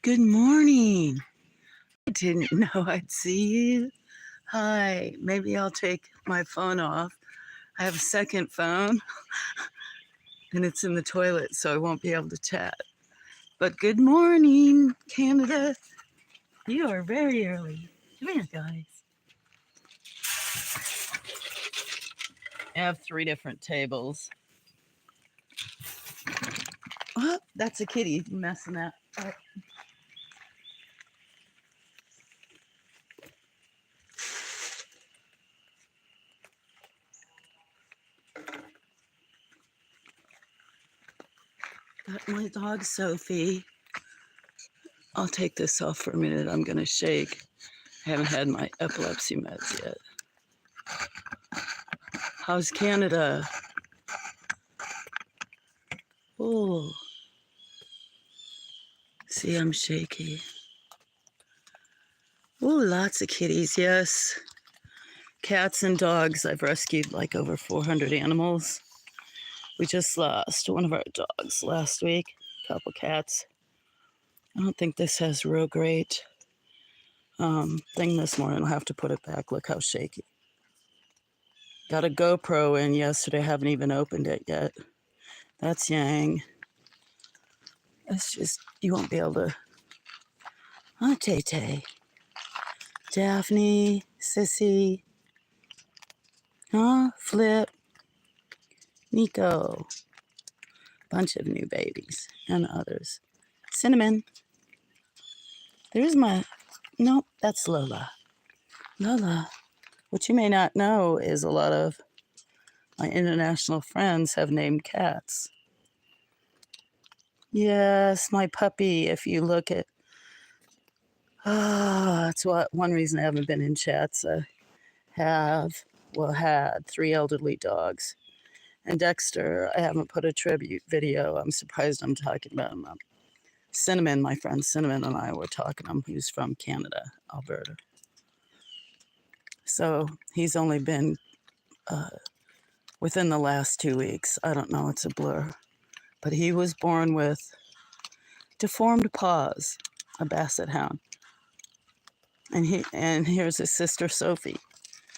Good morning. I didn't know I'd see you. Hi. Maybe I'll take my phone off. I have a second phone and it's in the toilet, so I won't be able to chat. But good morning, Canada. You are very early. Come here, guys. I have 3 different tables. Oh, that's a kitty messing that up. Got my dog, Sophie. I'll take this off for a minute. I'm going to shake. I haven't had my epilepsy meds yet. How's Canada? Oh, see, I'm shaky. Oh, lots of kitties, yes. Cats and dogs. I've rescued like over 400 animals. We just lost one of our dogs last week, a couple cats. I don't think this has real great thing this morning. I'll have to put it back. Look how shaky. Got a GoPro in yesterday. Haven't even opened it yet. That's Yang. It's just, you won't be able to. Oh, Tay-Tay. Daphne, Sissy. Huh? Flip. Nico. Bunch of new babies and others. Cinnamon. There's my, nope, that's Lola. Lola. What you may not know is a lot of my international friends have named cats. Yes, my puppy, if you look at, that's one reason I haven't been in chats. I had 3 elderly dogs. And Dexter, I haven't put a tribute video. I'm surprised I'm talking about him. Cinnamon, my friend Cinnamon and I were talking to him. He's from Canada, Alberta. So he's only been within the last 2 weeks. I don't know, it's a blur. But he was born with deformed paws, a basset hound. And here's his sister, Sophie.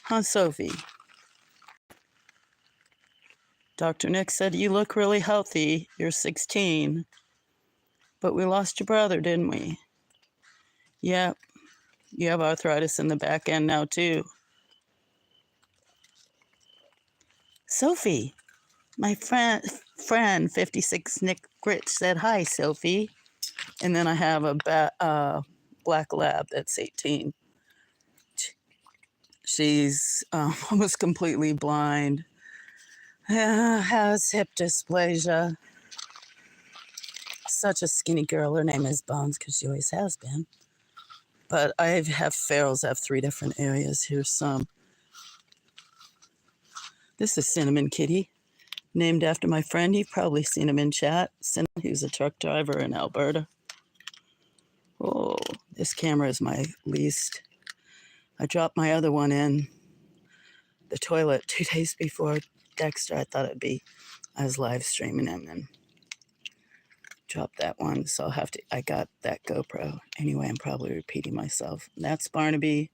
Huh, Sophie? Dr. Nick said, you look really healthy. You're 16. But we lost your brother, didn't we? Yep. You have arthritis in the back end now, too. Sophie, my friend 56 Nick Gritch said, hi, Sophie. And then I have a black lab that's 18. She's almost completely blind, has hip dysplasia. Such a skinny girl. Her name is Bones because she always has been. But I have ferals. I have 3 different areas. Here's some. This is Cinnamon Kitty, named after my friend. You've probably seen him in chat. Cinnamon, who's a truck driver in Alberta. Oh, this camera is my least. I dropped my other one in the toilet 2 days before Dexter. I thought I was live streaming him and dropped that one. So I got that GoPro. Anyway, I'm probably repeating myself. That's Barnaby.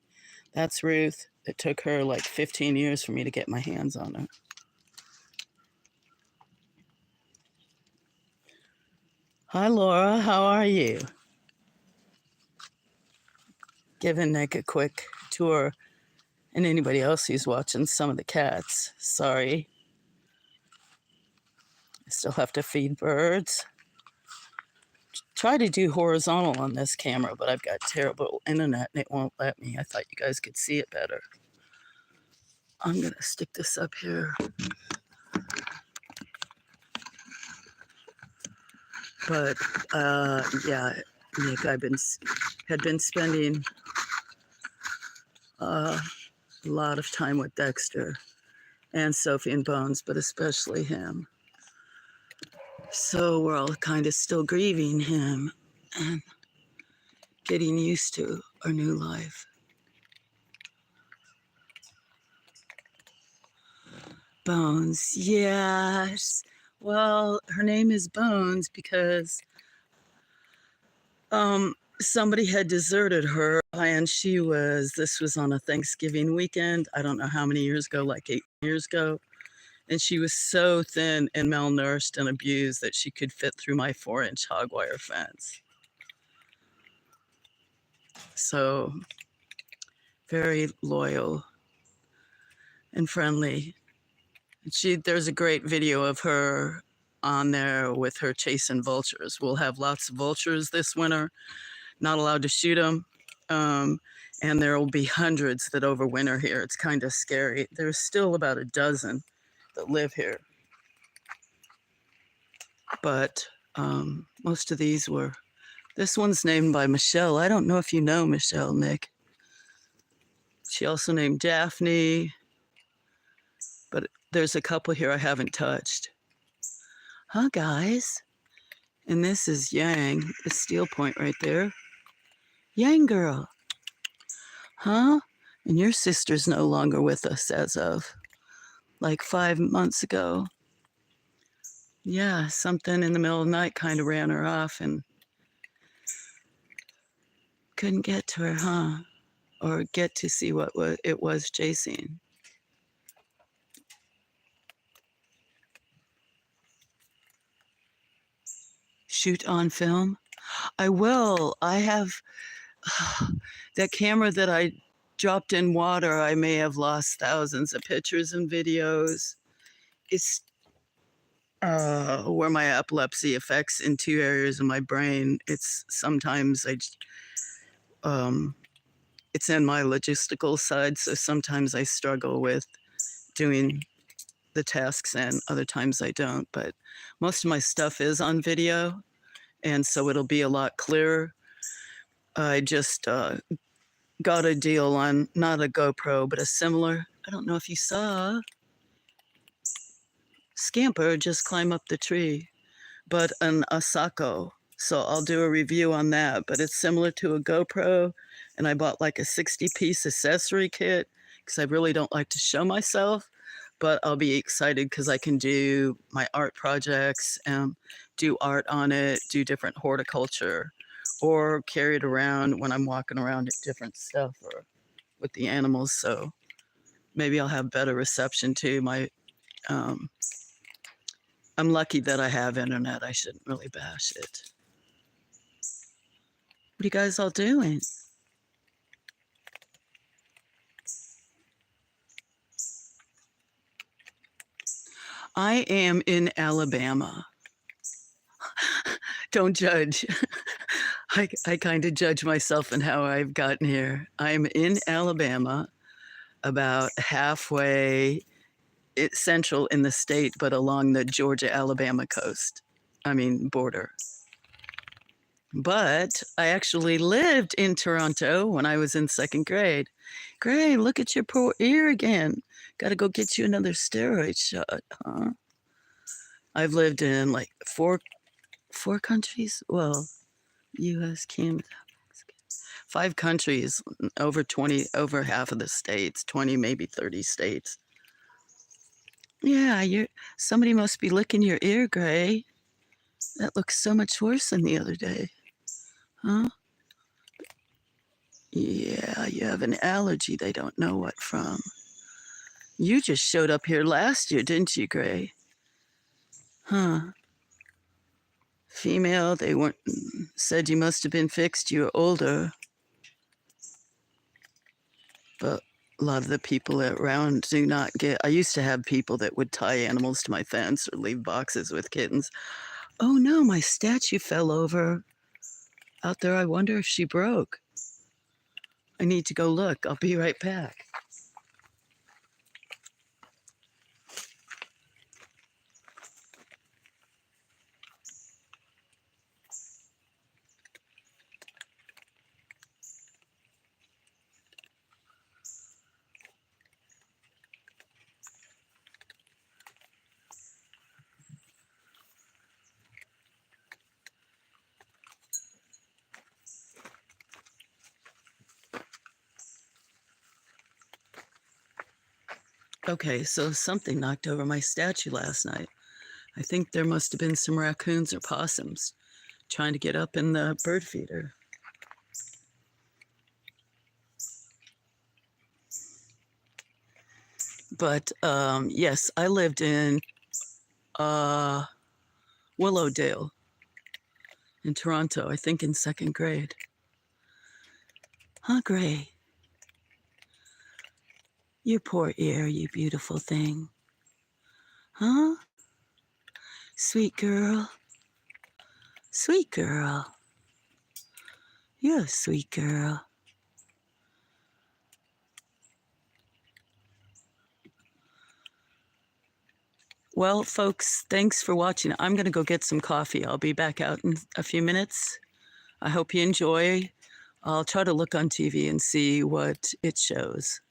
That's Ruth. It took her like 15 years for me to get my hands on her. Hi, Laura. How are you? Giving Nick a quick tour, and anybody else who's watching some of the cats. Sorry. I still have to feed birds. Try to do horizontal on this camera, but I've got terrible internet and it won't let me. I thought you guys could see it better. I'm going to stick this up here. But yeah, Nick, had been spending a lot of time with Dexter and Sophie and Bones, but especially him. So we're all kind of still grieving him and getting used to our new life. Bones, yes. Well, her name is Bones because somebody had deserted her, and this was on a Thanksgiving weekend. I don't know how many years ago, like 8 years ago. And she was so thin and malnourished and abused that she could fit through my 4-inch hog wire fence. So very loyal and friendly. There's a great video of her on there with her chasing vultures. We'll have lots of vultures this winter, not allowed to shoot them. And there will be hundreds that overwinter here. It's kind of scary. There's still about a dozen that live here. But most of these were, this one's named by Michelle. I don't know if you know Michelle, Nick. She also named Daphne, but there's a couple here I haven't touched. Huh, guys? And this is Yang, the steel point right there. Yang girl. Huh? And your sister's no longer with us as of like 5 months ago. Yeah, something in the middle of the night kind of ran her off and couldn't get to her, huh? Or get to see what it was chasing. Shoot on film? I will. I have that camera that I dropped in water. I may have lost thousands of pictures and videos. It's where my epilepsy affects in 2 areas of my brain. It's sometimes it's in my logistical side, so sometimes I struggle with doing the tasks and other times I don't, but most of my stuff is on video, and so it'll be a lot clearer. I just got a deal on not a GoPro, but a similar, I don't know if you saw, Scamper just climb up the tree, but an Asako. So I'll do a review on that, but it's similar to a GoPro, and I bought like a 60-piece accessory kit because I really don't like to show myself, but I'll be excited because I can do my art projects and do art on it, do different horticulture, or carry it around when I'm walking around at different stuff or with the animals. So maybe I'll have better reception too. I'm lucky that I have internet. I shouldn't really bash it. What are you guys all doing? I am in Alabama. Don't judge. I kind of judge myself and how I've gotten here. I'm in Alabama, about halfway central in the state, but along the Georgia-Alabama coast. Border. But I actually lived in Toronto when I was in 2nd grade. Gray, look at your poor ear again. Got to go get you another steroid shot, huh? I've lived in like four countries. Well, U.S., Canada, 5 countries, over half of the states, 20, maybe 30 states. Yeah, somebody must be licking your ear, Gray. That looks so much worse than the other day. Huh? Yeah, you have an allergy they don't know what from. You just showed up here last year, didn't you, Gray? Huh. Female, they weren't, said you must have been fixed, you were older. But a lot of the people around do not get, I used to have people that would tie animals to my fence or leave boxes with kittens. Oh no, my statue fell over out there. I wonder if she broke. I need to go look. I'll be right back. Okay, so something knocked over my statue last night. I think there must have been some raccoons or possums trying to get up in the bird feeder. But yes, I lived in Willowdale in Toronto, I think in second grade. Huh, Gray? You poor ear, you beautiful thing. Huh? Sweet girl. Sweet girl. You're a sweet girl. Well, folks, thanks for watching. I'm going to go get some coffee. I'll be back out in a few minutes. I hope you enjoy. I'll try to look on TV and see what it shows.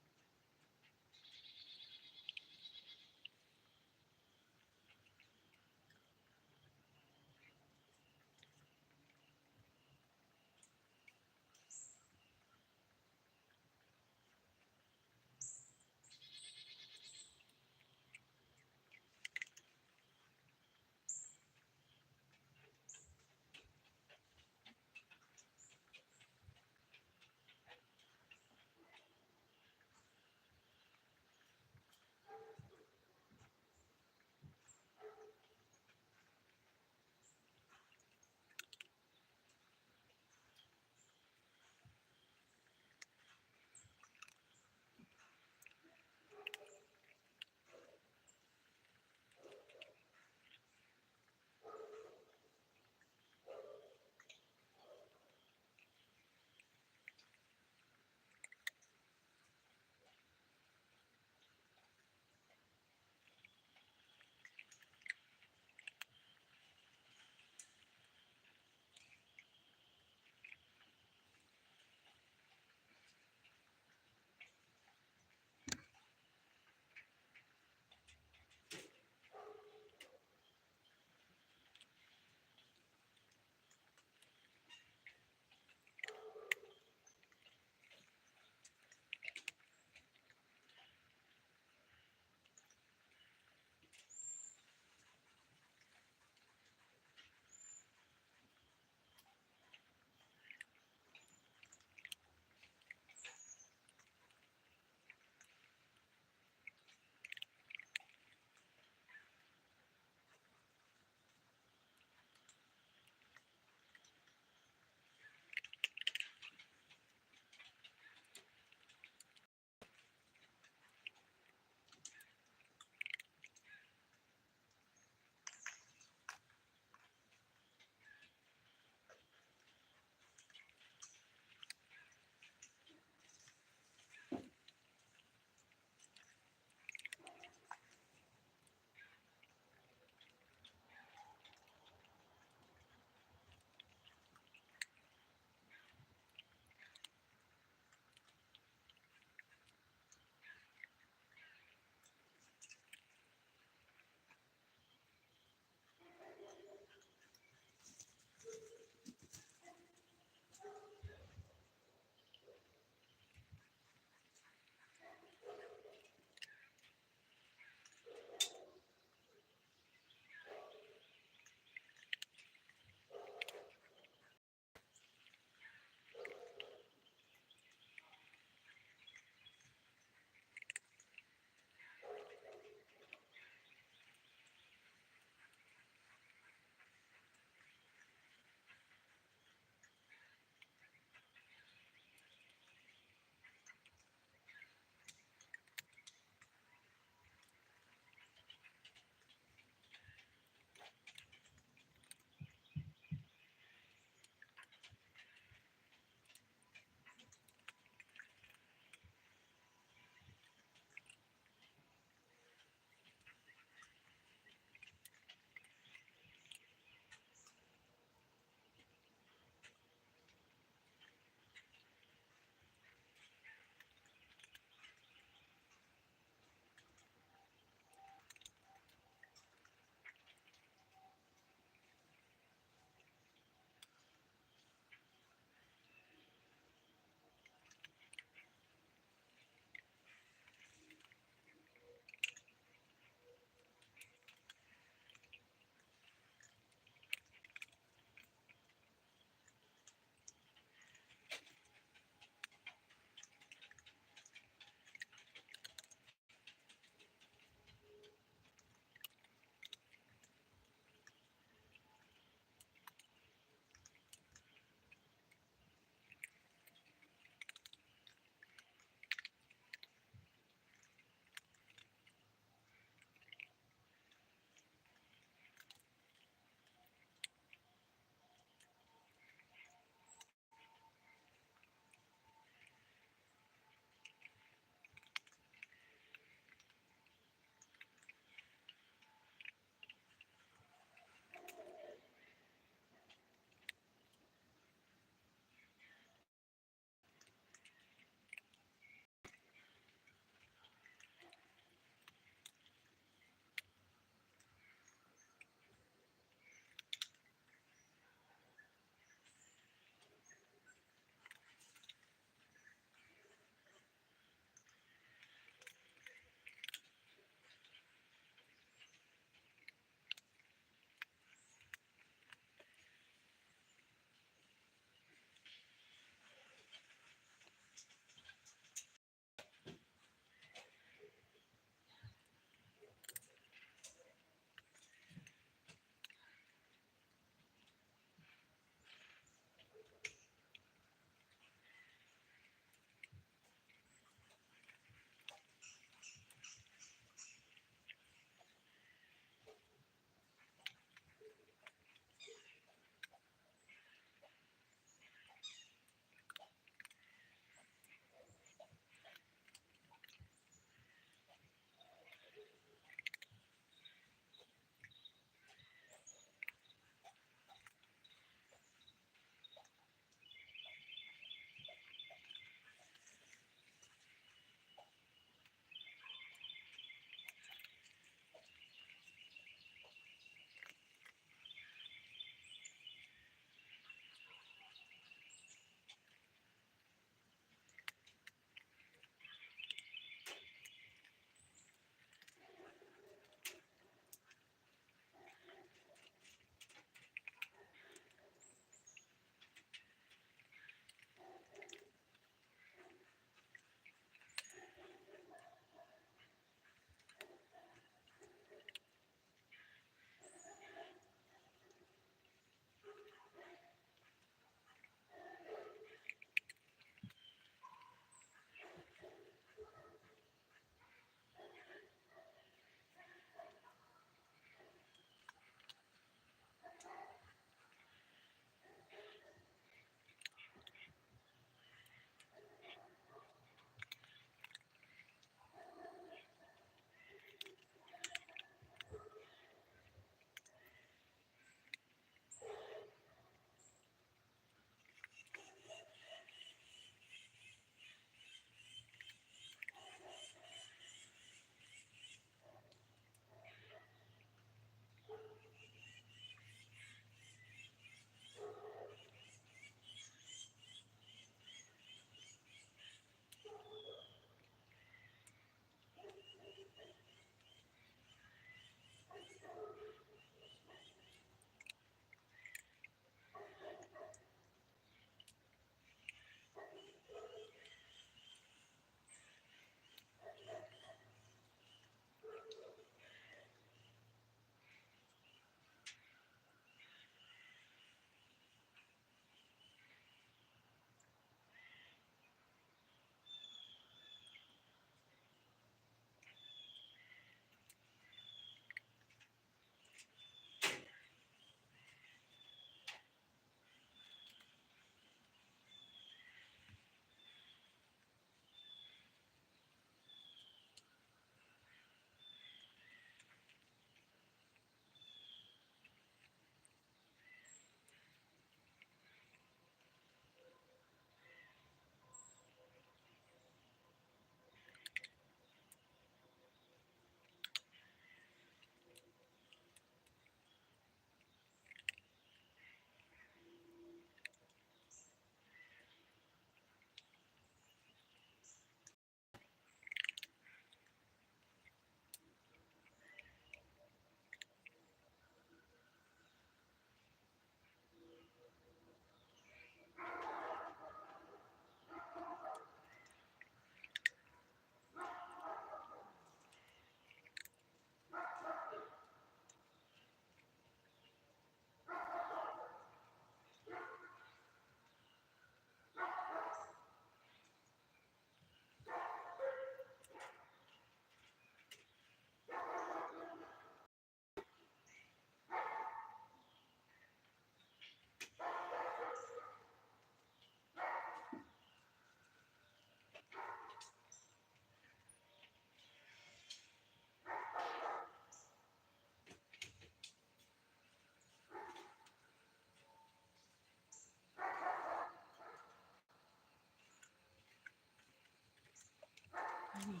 There you go.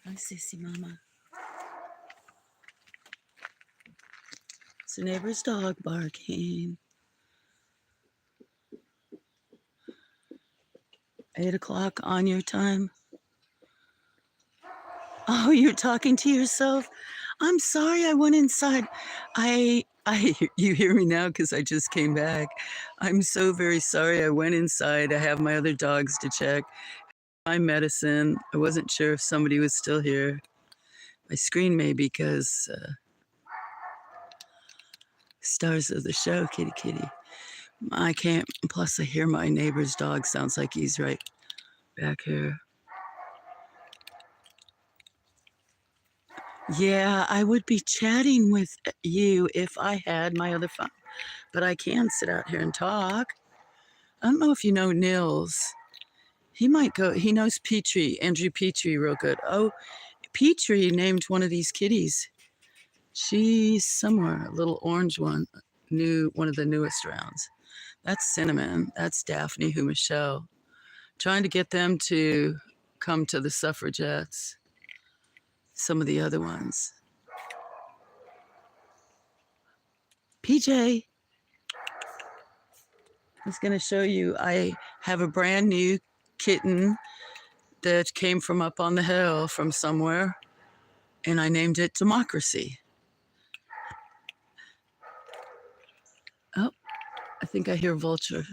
Hi, Sissy Mama. It's the neighbor's dog barking. 8 o'clock on your time. Oh, you're talking to yourself? I'm sorry, I went inside. You hear me now because I just came back. I'm so very sorry. I went inside. I have my other dogs to check. My medicine. I wasn't sure if somebody was still here. My screen may because stars of the show, kitty kitty. I can't. Plus, I hear my neighbor's dog. Sounds like he's right back here. Yeah, I would be chatting with you if I had my other phone, but I can sit out here and talk. I don't know if you know Nils. He might go. He knows Petrie, Andrew Petrie, real good. Oh, Petrie named one of these kitties. She's somewhere, a little orange one, one of the newest rounds. That's Cinnamon. That's Daphne, who Michelle. Trying to get them to come to the suffragettes. Some of the other ones. PJ, I was going to show you. I have a brand new kitten that came from up on the hill from somewhere, and I named it Democracy. Oh, I think I hear Vulture.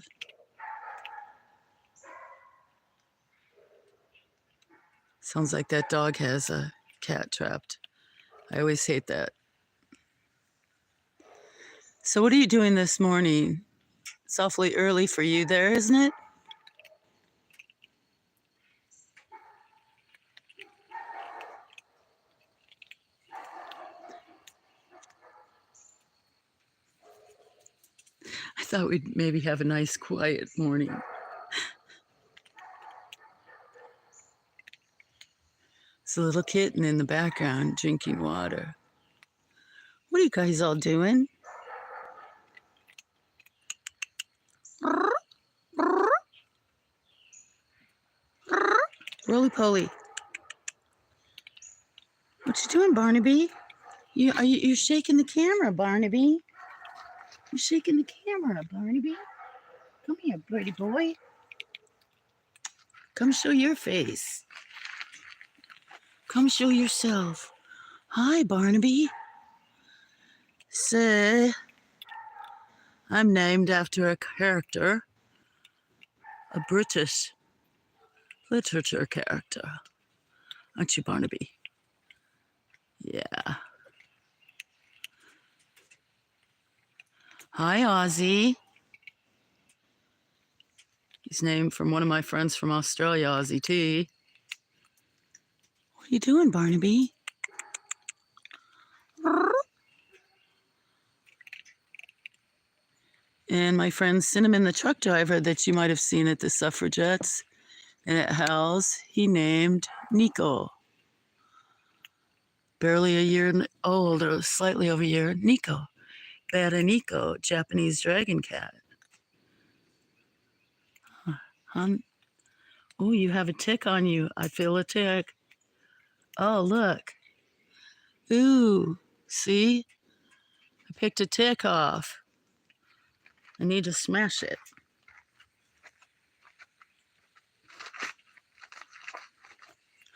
Sounds like that dog has a cat trapped. I always hate that. So what are you doing this morning? It's awfully early for you there, isn't it? I thought we'd maybe have a nice quiet morning. It's a little kitten in the background drinking water. What are you guys all doing? Roly poly. What you doing, Barnaby? You're shaking the camera, Barnaby. You're shaking the camera, Barnaby. Come here, pretty boy. Come show your face. Come show yourself. Hi, Barnaby. Say, I'm named after a character, a British literature character. Aren't you, Barnaby? Yeah. Hi, Ozzy. He's named from one of my friends from Australia, Ozzy T. What are you doing, Barnaby? And my friend Cinnamon, the truck driver that you might have seen at the Suffragettes and at Hal's, he named Nico. Barely a year old, or slightly over a year, Nico. They had a Nico, Japanese dragon cat. Oh, you have a tick on you. I feel a tick. Oh, look. Ooh, see? I picked a tick off. I need to smash it.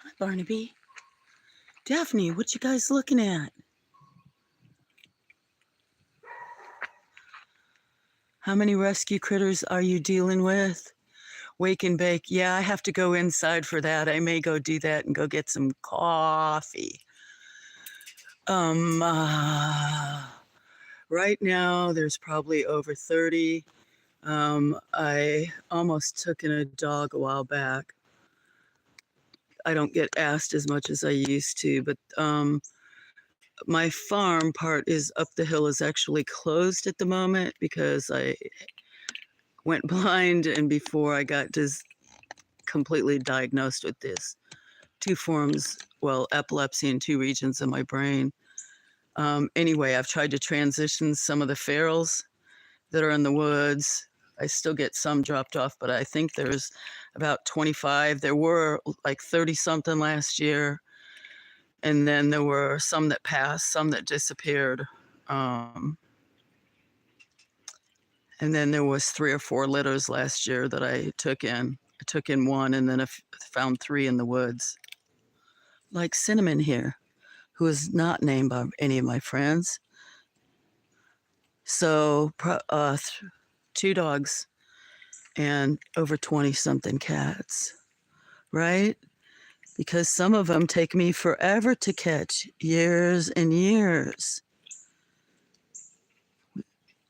Hi, Barnaby. Daphne, what you guys looking at? How many rescue critters are you dealing with? Wake and bake. Yeah, I have to go inside for that. I may go do that and go get some coffee. Right now, there's probably over 30. I almost took in a dog a while back. I don't get asked as much as I used to, but my farm part is up the hill is actually closed at the moment because I went blind, and before I got completely diagnosed with this 2 forms, well, epilepsy in 2 regions of my brain. Anyway, I've tried to transition some of the ferals that are in the woods I still get some dropped off, but I think there's about 25. There were like 30 something last year. And then there were some that passed, some that disappeared. Um, and then there was 3 or 4 litters last year that I took in. I took in one and then I found 3 in the woods. Like Cinnamon here, who is not named by any of my friends. So 2 dogs and over 20 something cats, right? Because some of them take me forever to catch, years and years.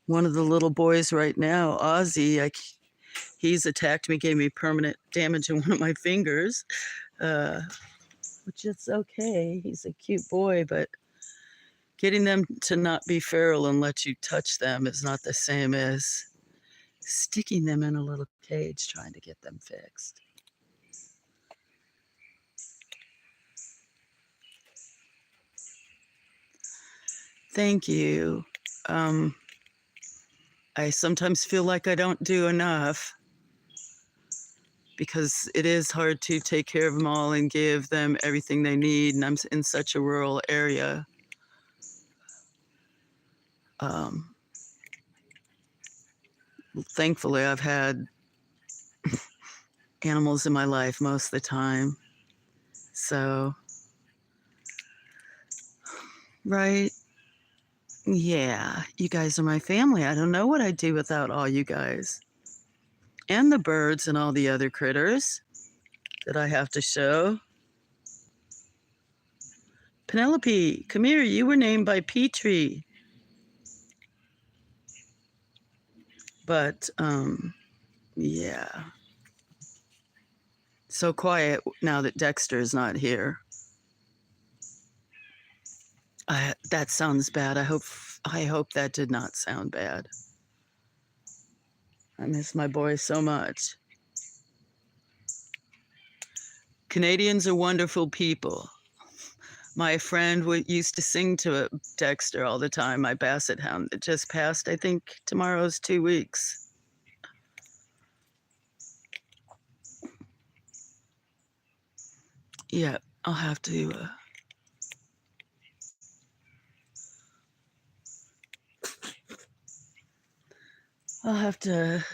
One of the little boys right now, Ozzy, he's attacked me, gave me permanent damage in one of my fingers, uh, which is okay. He's a cute boy, but getting them to not be feral and let you touch them is not the same as sticking them in a little cage trying to get them fixed. Thank you. I sometimes feel like I don't do enough because it is hard to take care of them all and give them everything they need. And I'm in such a rural area. Thankfully, I've had animals in my life most of the time. So, right. Yeah, you guys are my family. I don't know what I'd do without all you guys. And the birds and all the other critters that I have to show. Penelope, come here. You were named by Petrie. But, yeah. So quiet now that Dexter is not here. That sounds bad. I hope that did not sound bad. I miss my boy so much. Canadians are wonderful people. My friend used to sing to Dexter all the time, my basset hound that just passed. I think tomorrow's 2 weeks. Yeah, I'll have to. I'll have to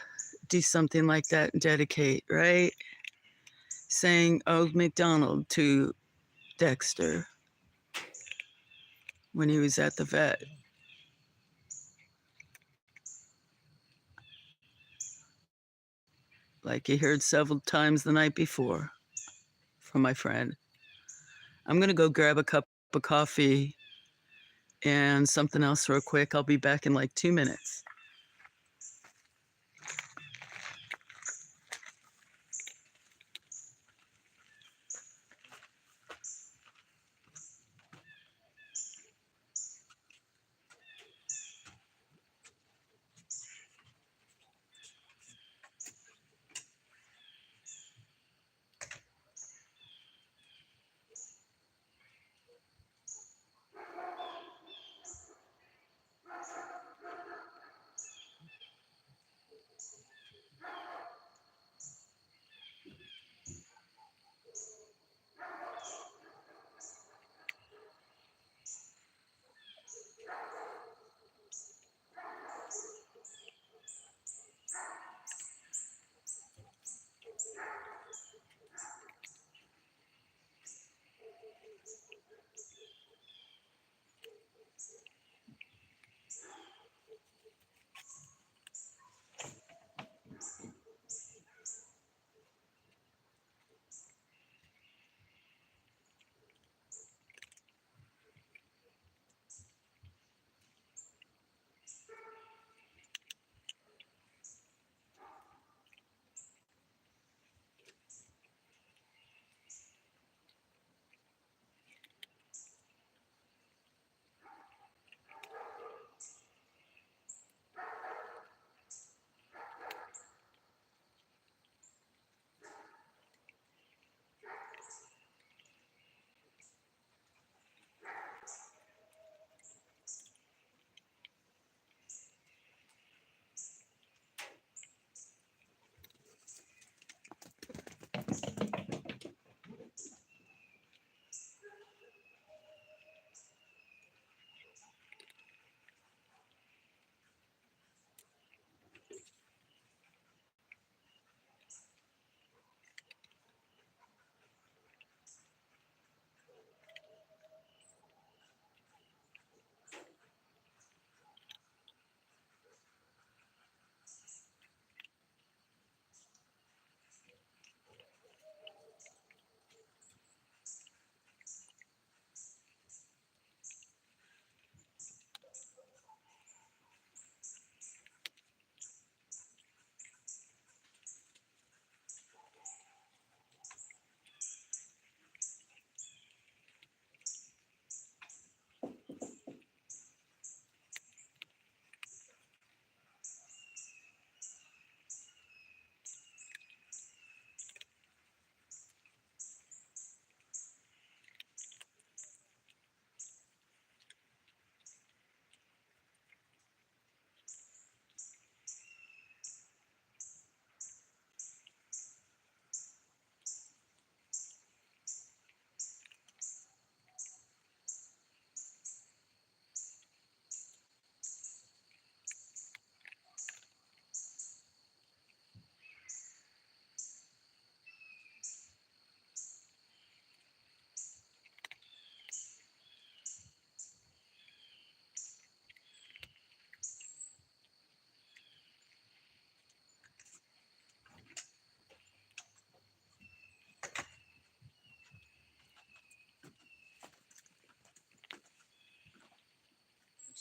do something like that and dedicate, right? Saying Old MacDonald to Dexter when he was at the vet. Like he heard several times the night before from my friend. I'm going to go grab a cup of coffee and something else real quick. I'll be back in like 2 minutes.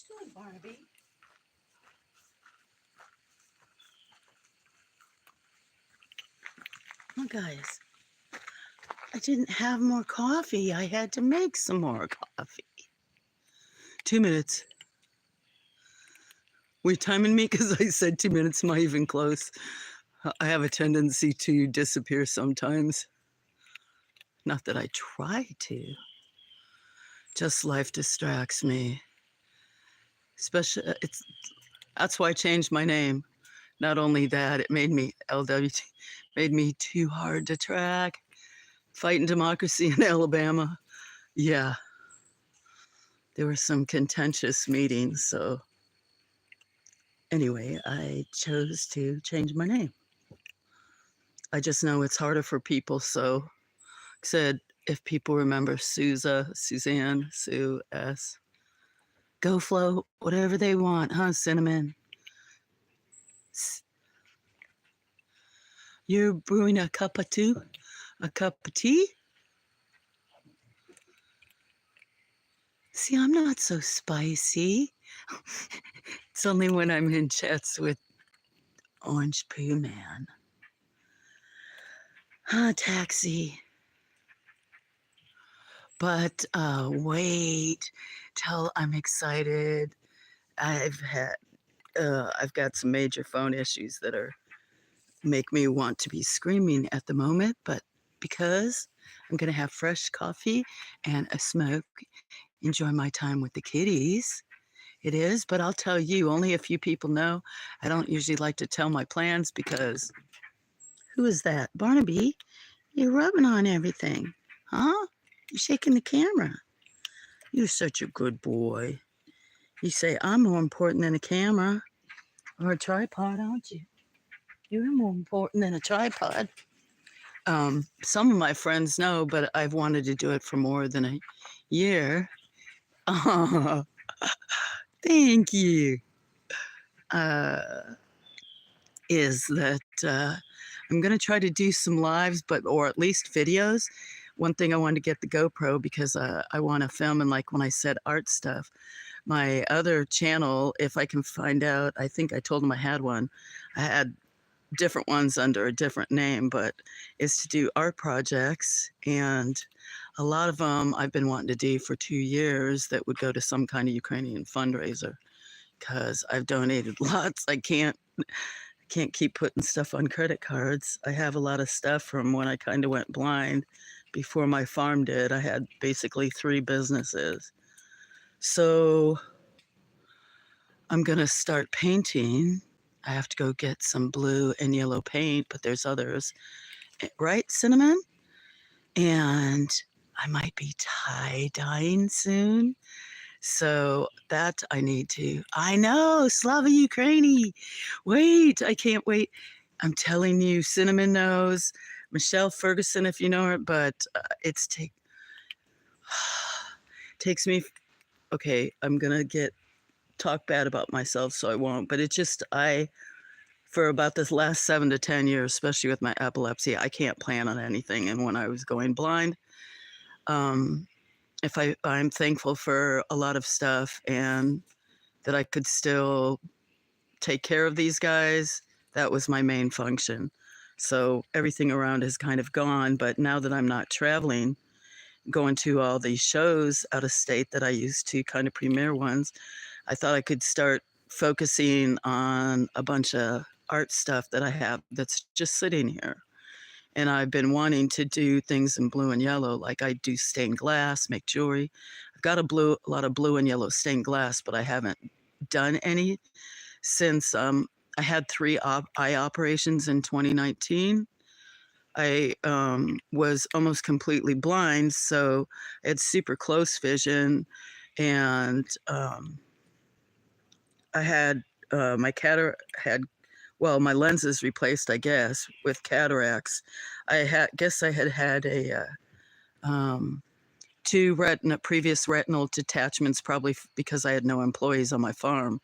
you doing, Barnaby? Oh, guys, I didn't have more coffee. I had to make some more coffee. 2 minutes. Were you timing me? Because I said 2 minutes. Am I even close? I have a tendency to disappear sometimes. Not that I try to. Just life distracts me. Especially, that's why I changed my name. Not only that, it made me LWT, made me too hard to track. Fighting democracy in Alabama. Yeah, there were some contentious meetings. So anyway, I chose to change my name. I just know it's harder for people. So I said, if people remember Suzanne, Sue S, Go Flow, whatever they want, huh, Cinnamon? You're brewing a cup of tea? A cup of tea? See, I'm not so spicy. It's only when I'm in chats with Orange Poo Man. Taxi. But wait till I'm excited. I've got some major phone issues that make me want to be screaming at the moment, but because I'm gonna have fresh coffee and a smoke, enjoy my time with the kitties. It is, but I'll tell you, only a few people know. I don't usually like to tell my plans because who is that? Barnaby, you're rubbing on everything, huh? You're shaking the camera. You're such a good boy. You say, I'm more important than a camera or a tripod, aren't you? You're more important than a tripod. Some of my friends know, but I've wanted to do it for more than a year. Oh, thank you. Is that I'm going to try to do some lives, or at least videos. One thing I wanted to get the GoPro because I want to film, and like when I said art stuff, my other channel, if I can find out, I think I told them I had one. I had different ones under a different name, but is to do art projects. And a lot of them I've been wanting to do for 2 years that would go to some kind of Ukrainian fundraiser because I've donated lots. I can't keep putting stuff on credit cards. I have a lot of stuff from when I kind of went blind. Before my farm did, I had basically 3 businesses. So I'm going to start painting. I have to go get some blue and yellow paint, but there's others. Right, Cinnamon? And I might be tie-dyeing soon. So that I need to. I know, Slava Ukraini. Wait, I can't wait. I'm telling you, Cinnamon knows. Michelle Ferguson, if you know her, but takes me. Okay, I'm gonna talk bad about myself, so I won't. But it's just for about this last 7 to 10 years, especially with my epilepsy, I can't plan on anything. And when I was going blind, I'm thankful for a lot of stuff and that I could still take care of these guys. That was my main function. So everything around is kind of gone. But now that I'm not traveling, going to all these shows out of state that I used to kind of premiere ones, I thought I could start focusing on a bunch of art stuff that I have that's just sitting here. And I've been wanting to do things in blue and yellow, like I do stained glass, make jewelry. I've got a lot of blue and yellow stained glass, but I haven't done any since I had 3 eye operations in 2019. I was almost completely blind, so I had super close vision, and I had my my lenses replaced, I guess, with cataracts. Guess I had a 2 previous retinal detachments, probably because I had no employees on my farm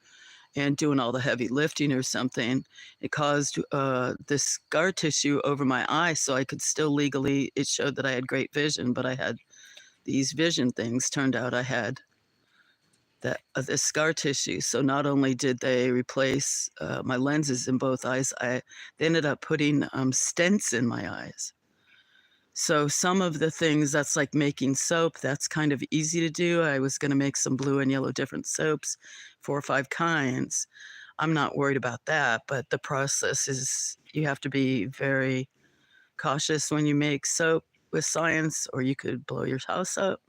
and doing all the heavy lifting or something. It caused this scar tissue over my eye, so I could still legally, it showed that I had great vision, but I had these vision things. Turned out I had the scar tissue. So not only did they replace my lenses in both eyes, they ended up putting stents in my eyes. So some of the things that's like making soap, that's kind of easy to do. I was going to make some blue and yellow different soaps, 4 or 5 kinds. I'm not worried about that, but the process is you have to be very cautious when you make soap with science, or you could blow your house up.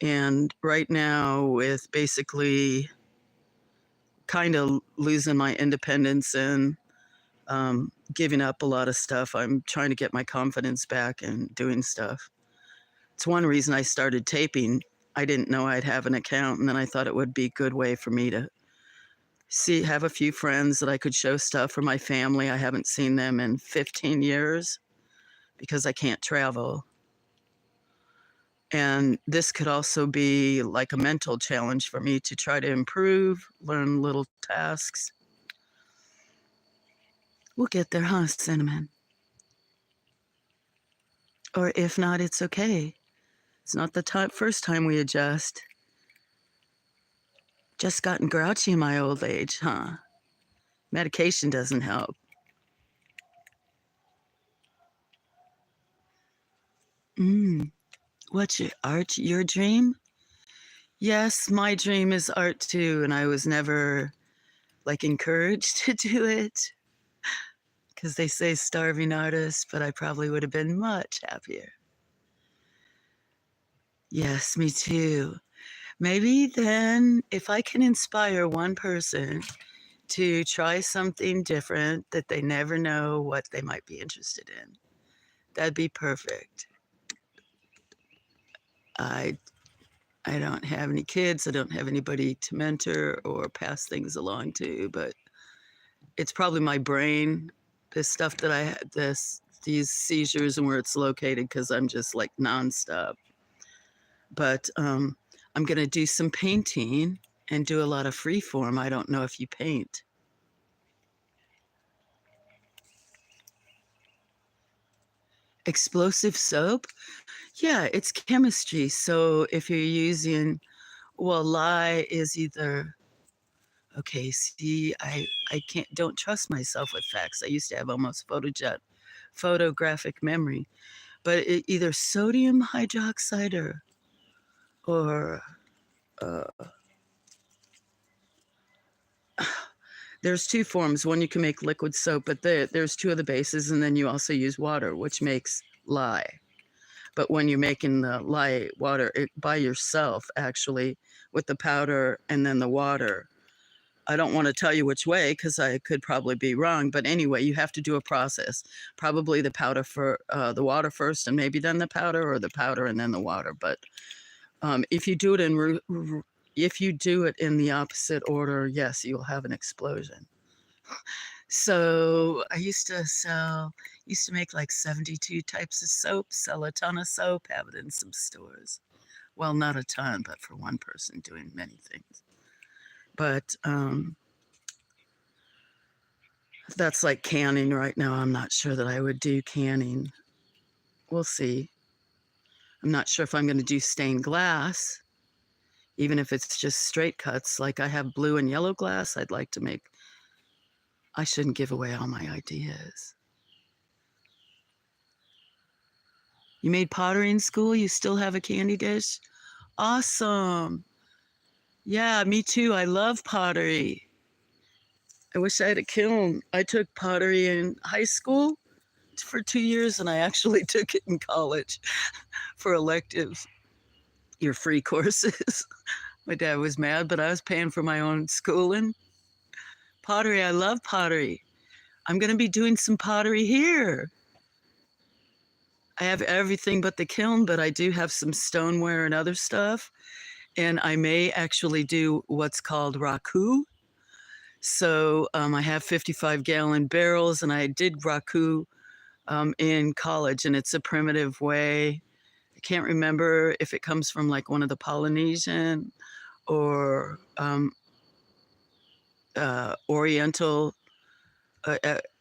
And right now, with basically kind of losing my independence and giving up a lot of stuff, I'm trying to get my confidence back and doing stuff. It's one reason I started taping. I didn't know I'd have an account, and then I thought it would be a good way for me to have a few friends that I could show stuff for my family. I haven't seen them in 15 years because I can't travel. And this could also be like a mental challenge for me to try to improve, learn little tasks. We'll get there, huh, Cinnamon? Or if not, it's okay. It's not the first time we adjust. Just gotten grouchy in my old age, huh? Medication doesn't help. What's your dream? Yes, my dream is art too, and I was never like encouraged to do it because they say starving artist, but I probably would have been much happier. Yes, me too. Maybe then if I can inspire one person to try something different that they never know what they might be interested in, that'd be perfect. I I don't have any kids. I don't have anybody to mentor or pass things along to, but it's probably my brain, this stuff that I had, these seizures and where it's located, because I'm just like nonstop. But I'm going to do some painting and do a lot of free form. I don't know if you paint. Explosive soap? Yeah, it's chemistry. So if you're using, well, lye is either, okay, see, I don't trust myself with facts. I used to have almost photographic memory, but either sodium hydroxide or uh, there's 2 forms. One, you can make liquid soap, but there's 2 of the bases, and then you also use water, which makes lye. But when you're making the lye water by yourself, actually, with the powder and then the water, I don't want to tell you which way because I could probably be wrong. But anyway, you have to do a process. Probably the powder for the water first, and maybe then the powder, or the powder and then the water. But if you do it in the opposite order, yes, you'll have an explosion. So I used to make like 72 types of soap, sell a ton of soap, have it in some stores. Well, not a ton, but for one person doing many things. But that's like canning right now. I'm not sure that I would do canning. We'll see. I'm not sure if I'm going to do stained glass, even if it's just straight cuts. Like I have blue and yellow glass I'd like to make. I shouldn't give away all my ideas. You made pottery in school? You still have a candy dish? Awesome. Yeah, me too. I love pottery. I wish I had a kiln. I took pottery in high school for 2 years, and I actually took it in college for electives, your free courses. My dad was mad, but I was paying for my own schooling. Pottery, I love pottery. I'm going to be doing some pottery here. I have everything but the kiln, but I do have some stoneware and other stuff. And I may actually do what's called raku. So I have 55-gallon barrels, and I did raku in college, and it's a primitive way. I can't remember if it comes from like one of the Polynesian or Oriental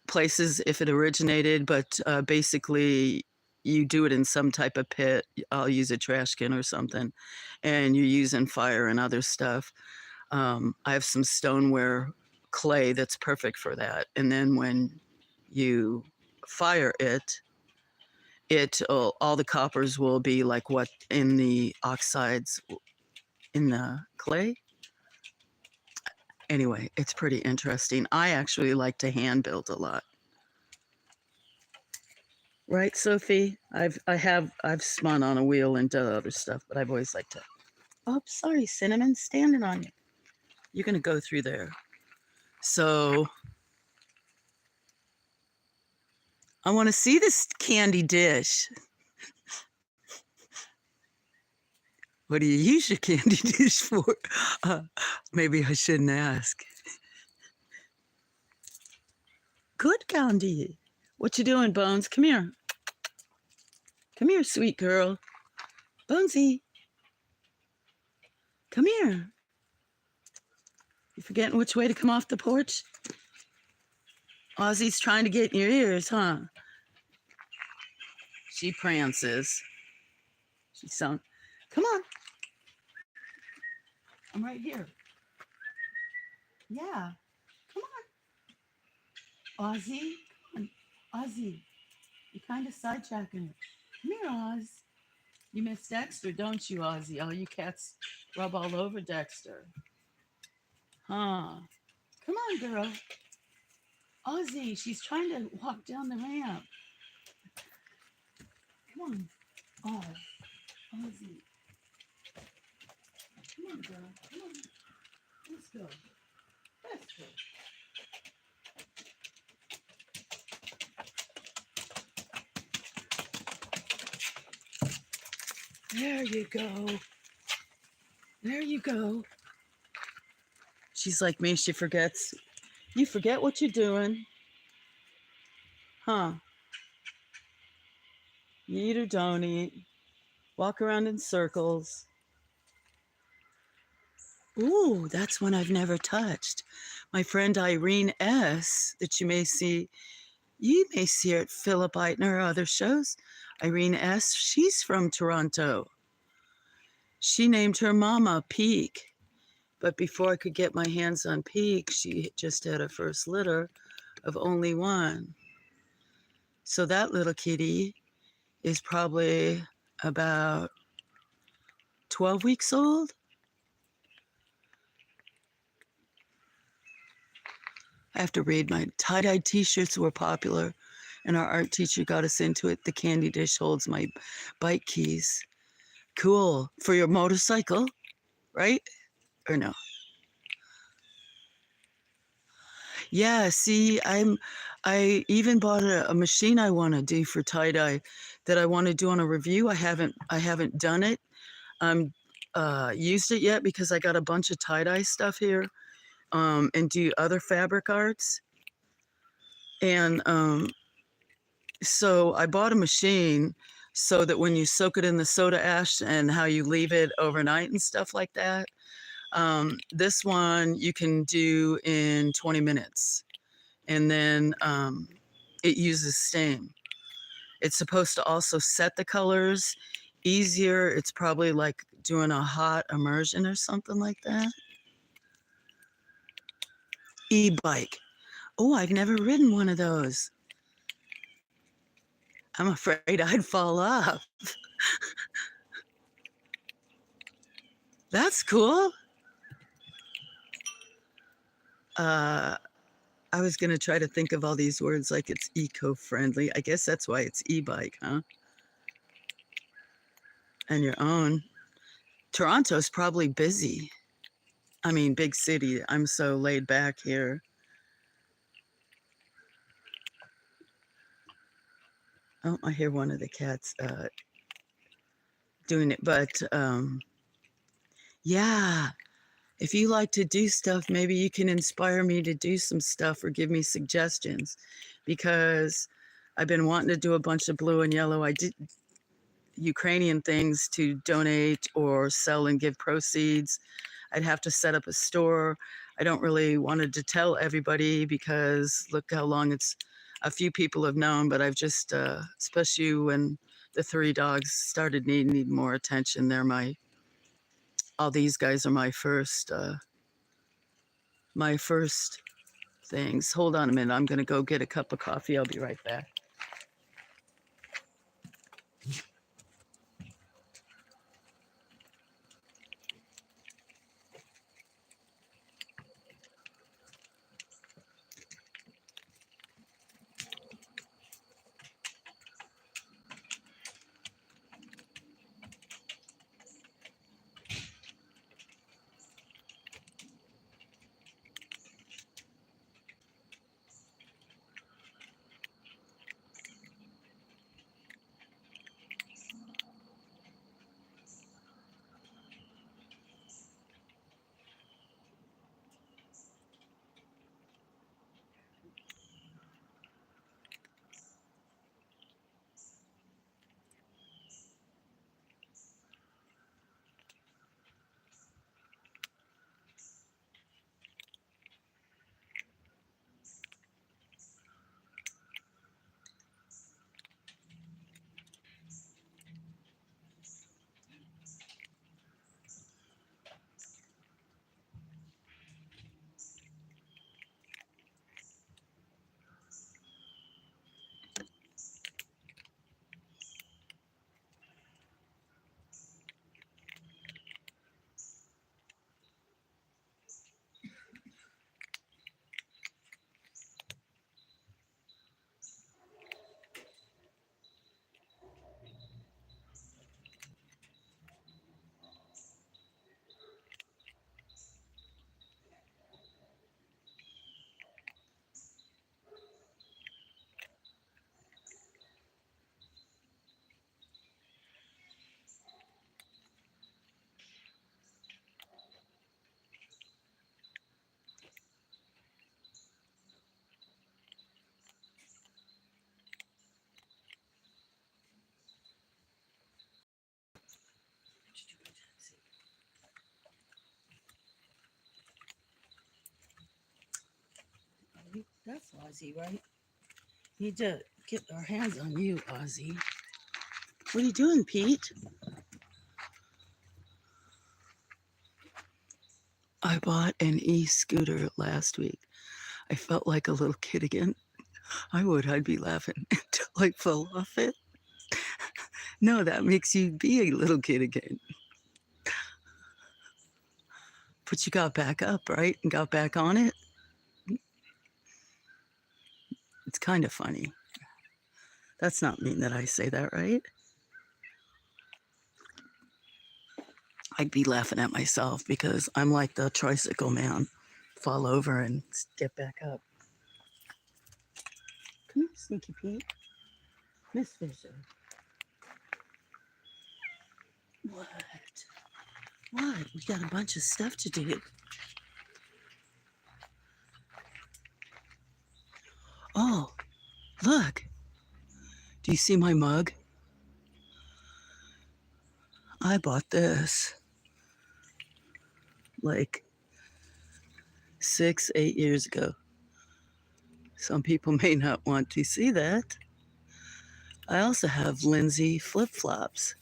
places, if it originated, but basically you do it in some type of pit. I'll use a trash can or something, and you're using fire and other stuff. I have some stoneware clay that's perfect for that. And then when you fire it, all the coppers will be like what in the oxides in the clay. Anyway, it's pretty interesting. I actually like to hand build a lot. Right, Sophie? I've spun on a wheel and done other stuff, but I've always liked to. Oh, sorry, Cinnamon, standing on you. You're gonna go through there. So I want to see this candy dish. What do you use your candy dish for? Maybe I shouldn't ask. Good candy. What you doing, Bones? Come here. Come here, sweet girl. Bonesy. Come here. You forgetting which way to come off the porch? Ozzy's trying to get in your ears, huh? She prances. She's so. Come on. I'm right here. Yeah. Come on. Ozzy. Ozzy. You're kind of sidetracking it. Come here, Oz. You miss Dexter, don't you, Ozzy? All you cats rub all over Dexter. Huh. Come on, girl. Ozzy, she's trying to walk down the ramp. Come on. Oz. Ozzy. Come on, girl. Come on. Let's go. Let's go. There you go. There you go. She's like me. She forgets. You forget what you're doing. Huh? You eat or don't eat. Walk around in circles. Ooh, that's one I've never touched. My friend Irene S., that you may see her at Philip Eitner or other shows. Irene S., she's from Toronto. She named her mama Peak. But before I could get my hands on Peak, she just had a first litter of only one. So that little kitty is probably about 12 weeks old. I have to read. My tie-dye t-shirts were popular, and our art teacher got us into it. The candy dish holds my bike keys. Cool. For your motorcycle, right? Or no? Yeah, see, I even bought a machine I want to do for tie-dye that I want to do on a review. I haven't done it. Used it yet because I got a bunch of tie-dye stuff here, and do other fabric arts. And so I bought a machine so that when you soak it in the soda ash and how you leave it overnight and stuff like that, this one you can do in 20 minutes. And then it uses steam. It's supposed to also set the colors easier. It's probably like doing a hot immersion or something like that. E-bike. Oh, I've never ridden one of those. I'm afraid I'd fall off. That's cool. I was going to try to think of all these words like it's eco-friendly. I guess that's why it's e-bike, huh? And your own. Toronto's probably busy. I mean, big city. I'm so laid back here. Oh, I hear one of the cats doing it. But yeah, if you like to do stuff, maybe you can inspire me to do some stuff or give me suggestions, because I've been wanting to do a bunch of blue and yellow. I did Ukrainian things to donate or sell and give proceeds. I'd have to set up a store. I don't really wanted to tell everybody because look how long a few people have known, but I've just, especially when the 3 dogs started needing more attention. All these guys are my first things. Hold on a minute. I'm going to go get a cup of coffee. I'll be right back. That's Ozzy, right? Need to get our hands on you, Ozzy. What are you doing, Pete? I bought an e-scooter last week. I felt like a little kid again. I'd be laughing until I fell off it. No, that makes you be a little kid again. But you got back up, right? And got back on it. It's kind of funny. That's not mean that I say that, right? I'd be laughing at myself because I'm like the tricycle man. Fall over and get back up. Come here, Sneaky Pete. Miss Fisher. What? What? We got a bunch of stuff to do. Oh, look. Do you see my mug? I bought this like 6, 8 years ago. Some people may not want to see that. I also have Lindsay flip-flops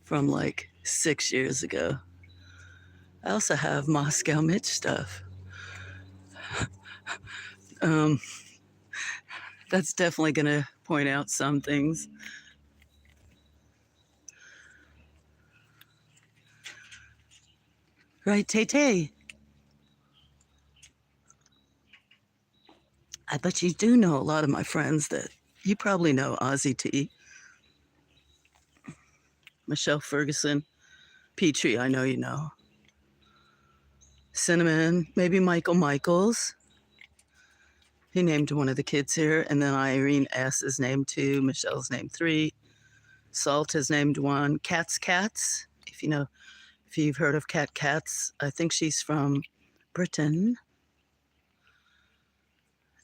from like 6 years ago. I also have Moscow Mitch stuff. That's definitely going to point out some things. Right, Tay-Tay? I bet you do know a lot of my friends that you probably know Ozzy T, Michelle Ferguson, Petrie, I know you know. Cinnamon, maybe Michael Michaels. He named one of the kids here. And then Irene S. is named 2, Michelle's named 3. Salt has named 1. Katz, if you've heard of Kat Katz, I think she's from Britain,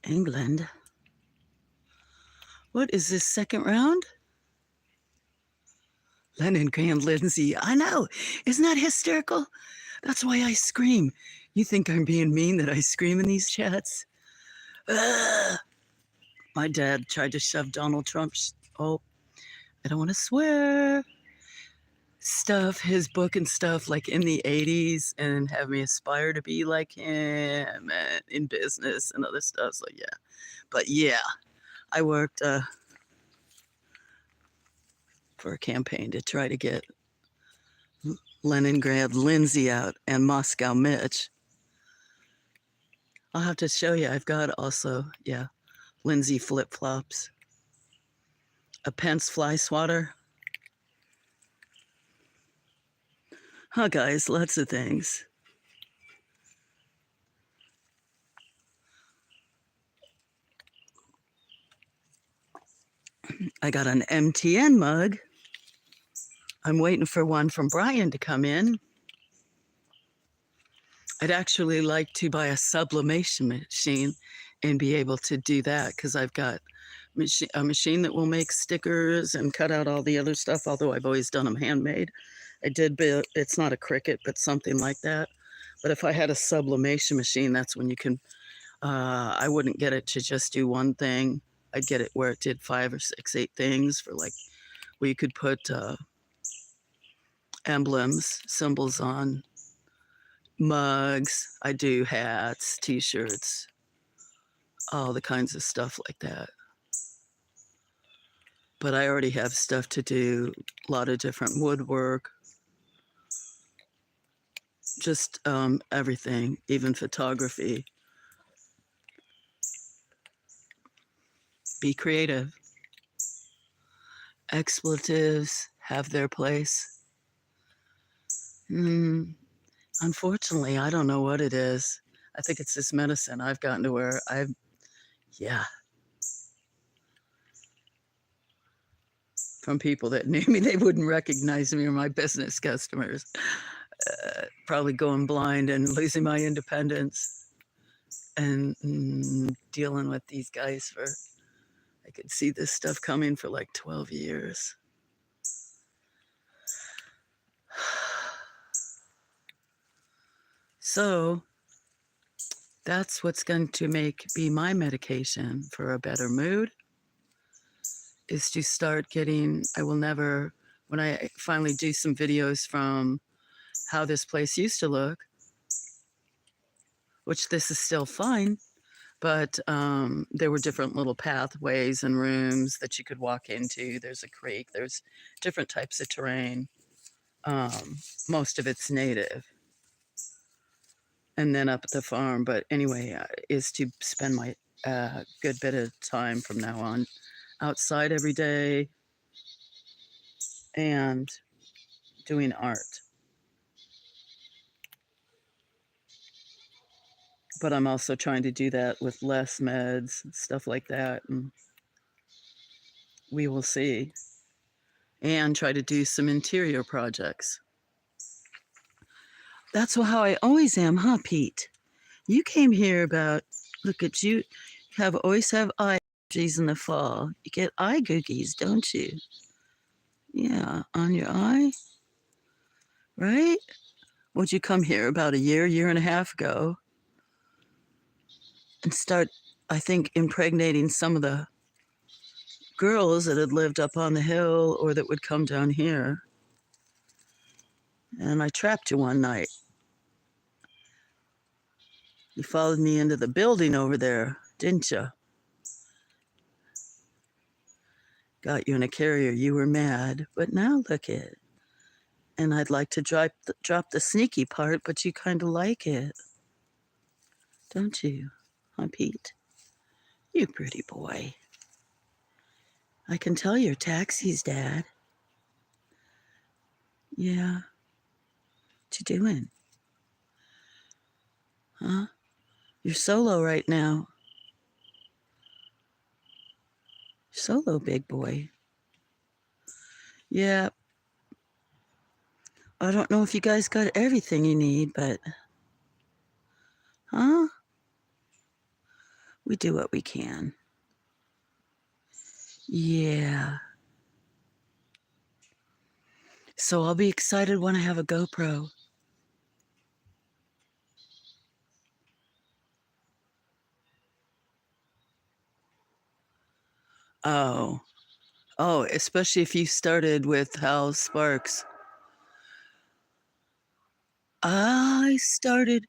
England. What is this, second round? Leningrad Lindsay. I know. Isn't that hysterical? That's why I scream. You think I'm being mean that I scream in these chats? Ugh. My dad tried to shove Donald Trump. I don't want to swear. Stuff, his book and stuff like in the 80s and have me aspire to be like him and in business and other stuff. So, yeah. But yeah, I worked for a campaign to try to get Leningrad Lindsay out and Moscow Mitch. I'll have to show you. I've got also, yeah, Lindsay flip flops, a Pence fly swatter. Huh, guys, lots of things. I got an MTN mug. I'm waiting for one from Brian to come in. I'd actually like to buy a sublimation machine and be able to do that because I've got a machine that will make stickers and cut out all the other stuff, although I've always done them handmade. I did build, it's not a Cricut, but something like that. But if I had a sublimation machine, that's when you can, I wouldn't get it to just do one thing. I'd get it where it did 5 or 6, 8 things for like, where you could put emblems, symbols on mugs. I do hats, t-shirts, all the kinds of stuff like that. But I already have stuff to do, a lot of different woodwork, just everything, even photography. Be creative. Expletives have their place. Unfortunately, I don't know what it is. I think it's this medicine. I've gotten to where yeah. From people that knew me, they wouldn't recognize me or my business customers. Probably going blind and losing my independence and dealing with these guys for, I could see this stuff coming for like 12 years. So that's what's going to be my medication for a better mood, is to start getting, I will never, when I finally do some videos from how this place used to look, which this is still fine, but there were different little pathways and rooms that you could walk into. There's a creek, there's different types of terrain. Most of it's native. And then up at the farm. But anyway, is to spend my good bit of time from now on outside every day and doing art. But I'm also trying to do that with less meds, stuff like that. And we will see. And try to do some interior projects. That's how I always am, huh, Pete? You came here about, look at you, always have eye allergies in the fall. You get eye googies, don't you? Yeah, on your eye, right? Would you come here about a year and a half ago and start, I think, impregnating some of the girls that had lived up on the hill or that would come down here? And I trapped you one night. You followed me into the building over there, didn't you? Got you in a carrier. You were mad, but now look it. And I'd like to drop the sneaky part, but you kind of like it, don't you, huh, Pete? You pretty boy. I can tell you're taxis, Dad. Yeah. What you doing? Huh? You're solo right now. Solo, big boy. Yeah. I don't know if you guys got everything you need, but... Huh? We do what we can. Yeah. So I'll be excited when I have a GoPro. Oh. Oh, especially if you started with Hal Sparks. I started,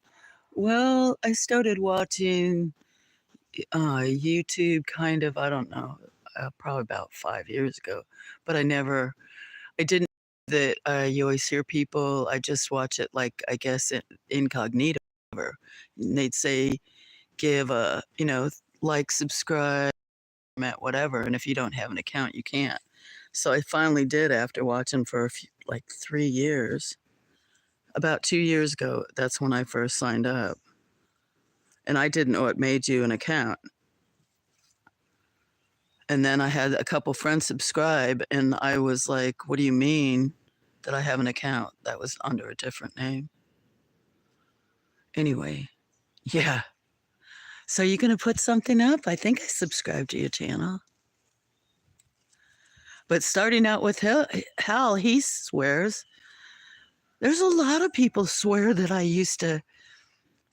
I started watching YouTube kind of, I don't know, probably about 5 years ago, but I didn't that you always hear people, I just watch it like, I guess, incognito. And they'd say, give a, like, subscribe, whatever. And if you don't have an account, you can't. So I finally did after watching for like 3 years. About 2 years ago, that's when I first signed up. And I didn't know it made you an account. And then I had a couple friends subscribe, and I was like, what do you mean that I have an account? That was under a different name. Anyway, yeah. So you going to put something up? I think I subscribed to your channel. But starting out with Hal, he swears. There's a lot of people swear that I used to,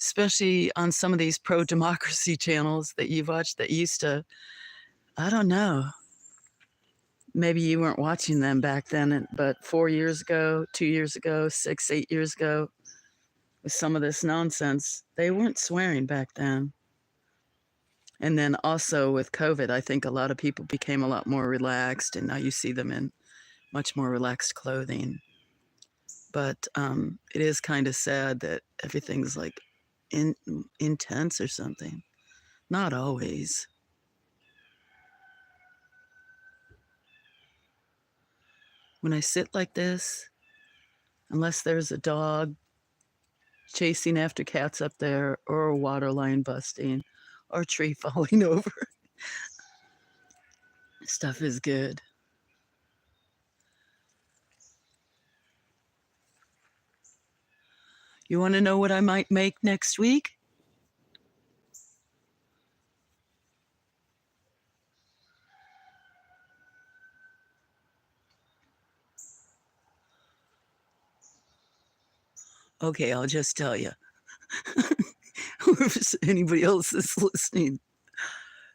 especially on some of these pro-democracy channels that you've watched, that used to, I don't know, maybe you weren't watching them back then, but 4 years ago, 2 years ago, 6, 8 years ago, with some of this nonsense, they weren't swearing back then. And then also with COVID, I think a lot of people became a lot more relaxed, and now you see them in much more relaxed clothing. But it is kind of sad that everything's like intense or something. Not always. When I sit like this, unless there's a dog chasing after cats up there, or a water line busting, or a tree falling over, stuff is good. You want to know what I might make next week? Okay, I'll just tell you. If anybody else is listening.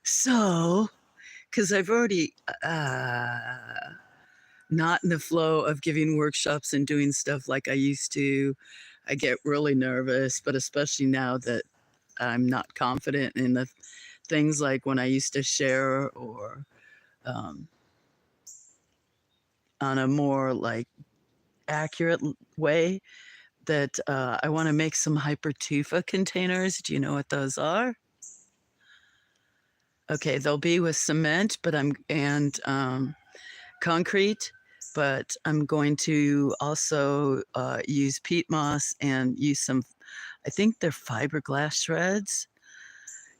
So, because I've already not in the flow of giving workshops and doing stuff like I used to. I get really nervous, but especially now that I'm not confident in the things like when I used to share, or um, on a more like accurate way, that I want to make some hypertufa containers. Do you know what those are? Okay, they'll be with cement, but and concrete, but I'm going to also use peat moss and use some, I think they're fiberglass shreds.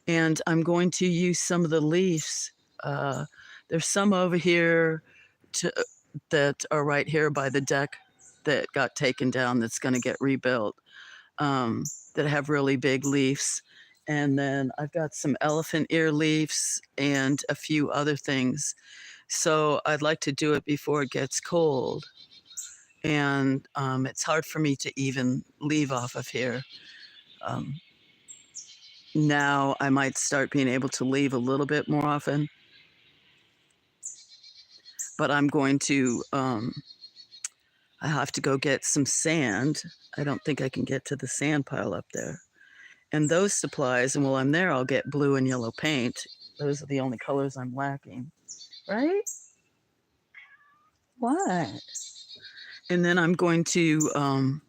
And I'm going to use some of the leaves. There's some over here that are right here by the deck that got taken down, that's going to get rebuilt, that have really big leaves. And then I've got some elephant ear leaves and a few other things. So I'd like to do it before it gets cold. And it's hard for me to even leave off of here. Now I might start being able to leave a little bit more often. But I'm going to, I have to go get some sand. I don't think I can get to the sand pile up there. And those supplies, and while I'm there, I'll get blue and yellow paint. Those are the only colors I'm lacking. Right? What? And then I'm going to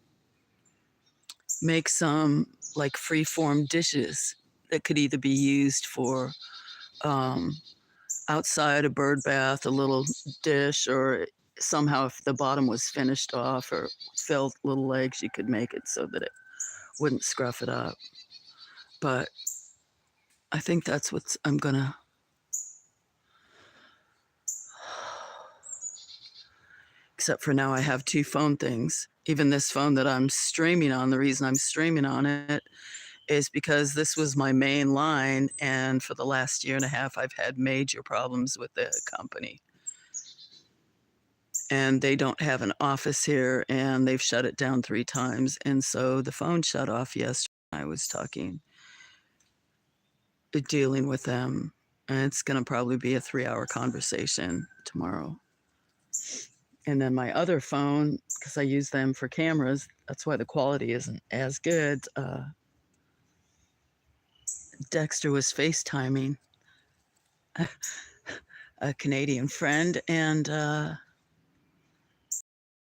make some like free-form dishes that could either be used for outside a bird bath, a little dish, or somehow if the bottom was finished off or filled little legs, you could make it so that it wouldn't scruff it up. But I think that's what I'm gonna. Except for now I have two phone things. Even this phone that I'm streaming on, the reason I'm streaming on it is because this was my main line, and for the last year and a half I've had major problems with the company. And they don't have an office here, and they've shut it down 3 times. And so the phone shut off yesterday. I was dealing with them, It's going to probably be a 3-hour conversation tomorrow. And then my other phone, because I use them for cameras, that's why the quality isn't as good. Dexter was FaceTiming a Canadian friend, and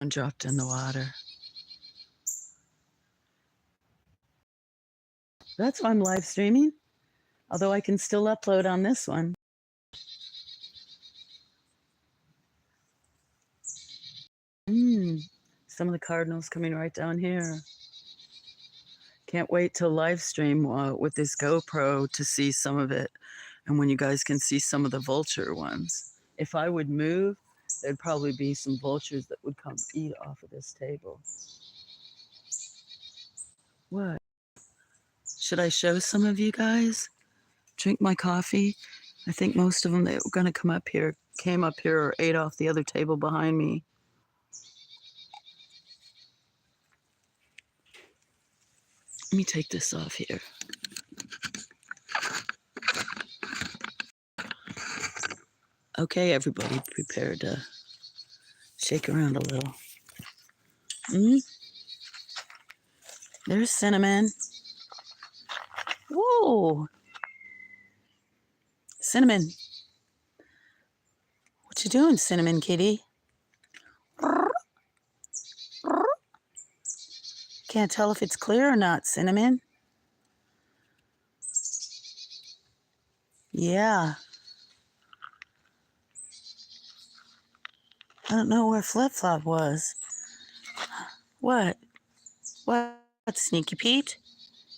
dropped in the water. That's why I'm live streaming, although I can still upload on this one. Some of the cardinals coming right down here. Can't wait to live stream with this GoPro to see some of it, and when you guys can see some of the vulture ones. If I would move, there'd probably be some vultures that would come eat off of this table. What? Should I show some of you guys? Drink my coffee? I think most of them that were going to come up here came up here or ate off the other table behind me. Let me take this off here. Okay, everybody, prepare to shake around a little. There's Cinnamon. Whoa. Cinnamon. What you doing, Cinnamon Kitty? Can't tell if it's clear or not, Cinnamon. Yeah. I don't know where Flip Flop was. What? What, Sneaky Pete?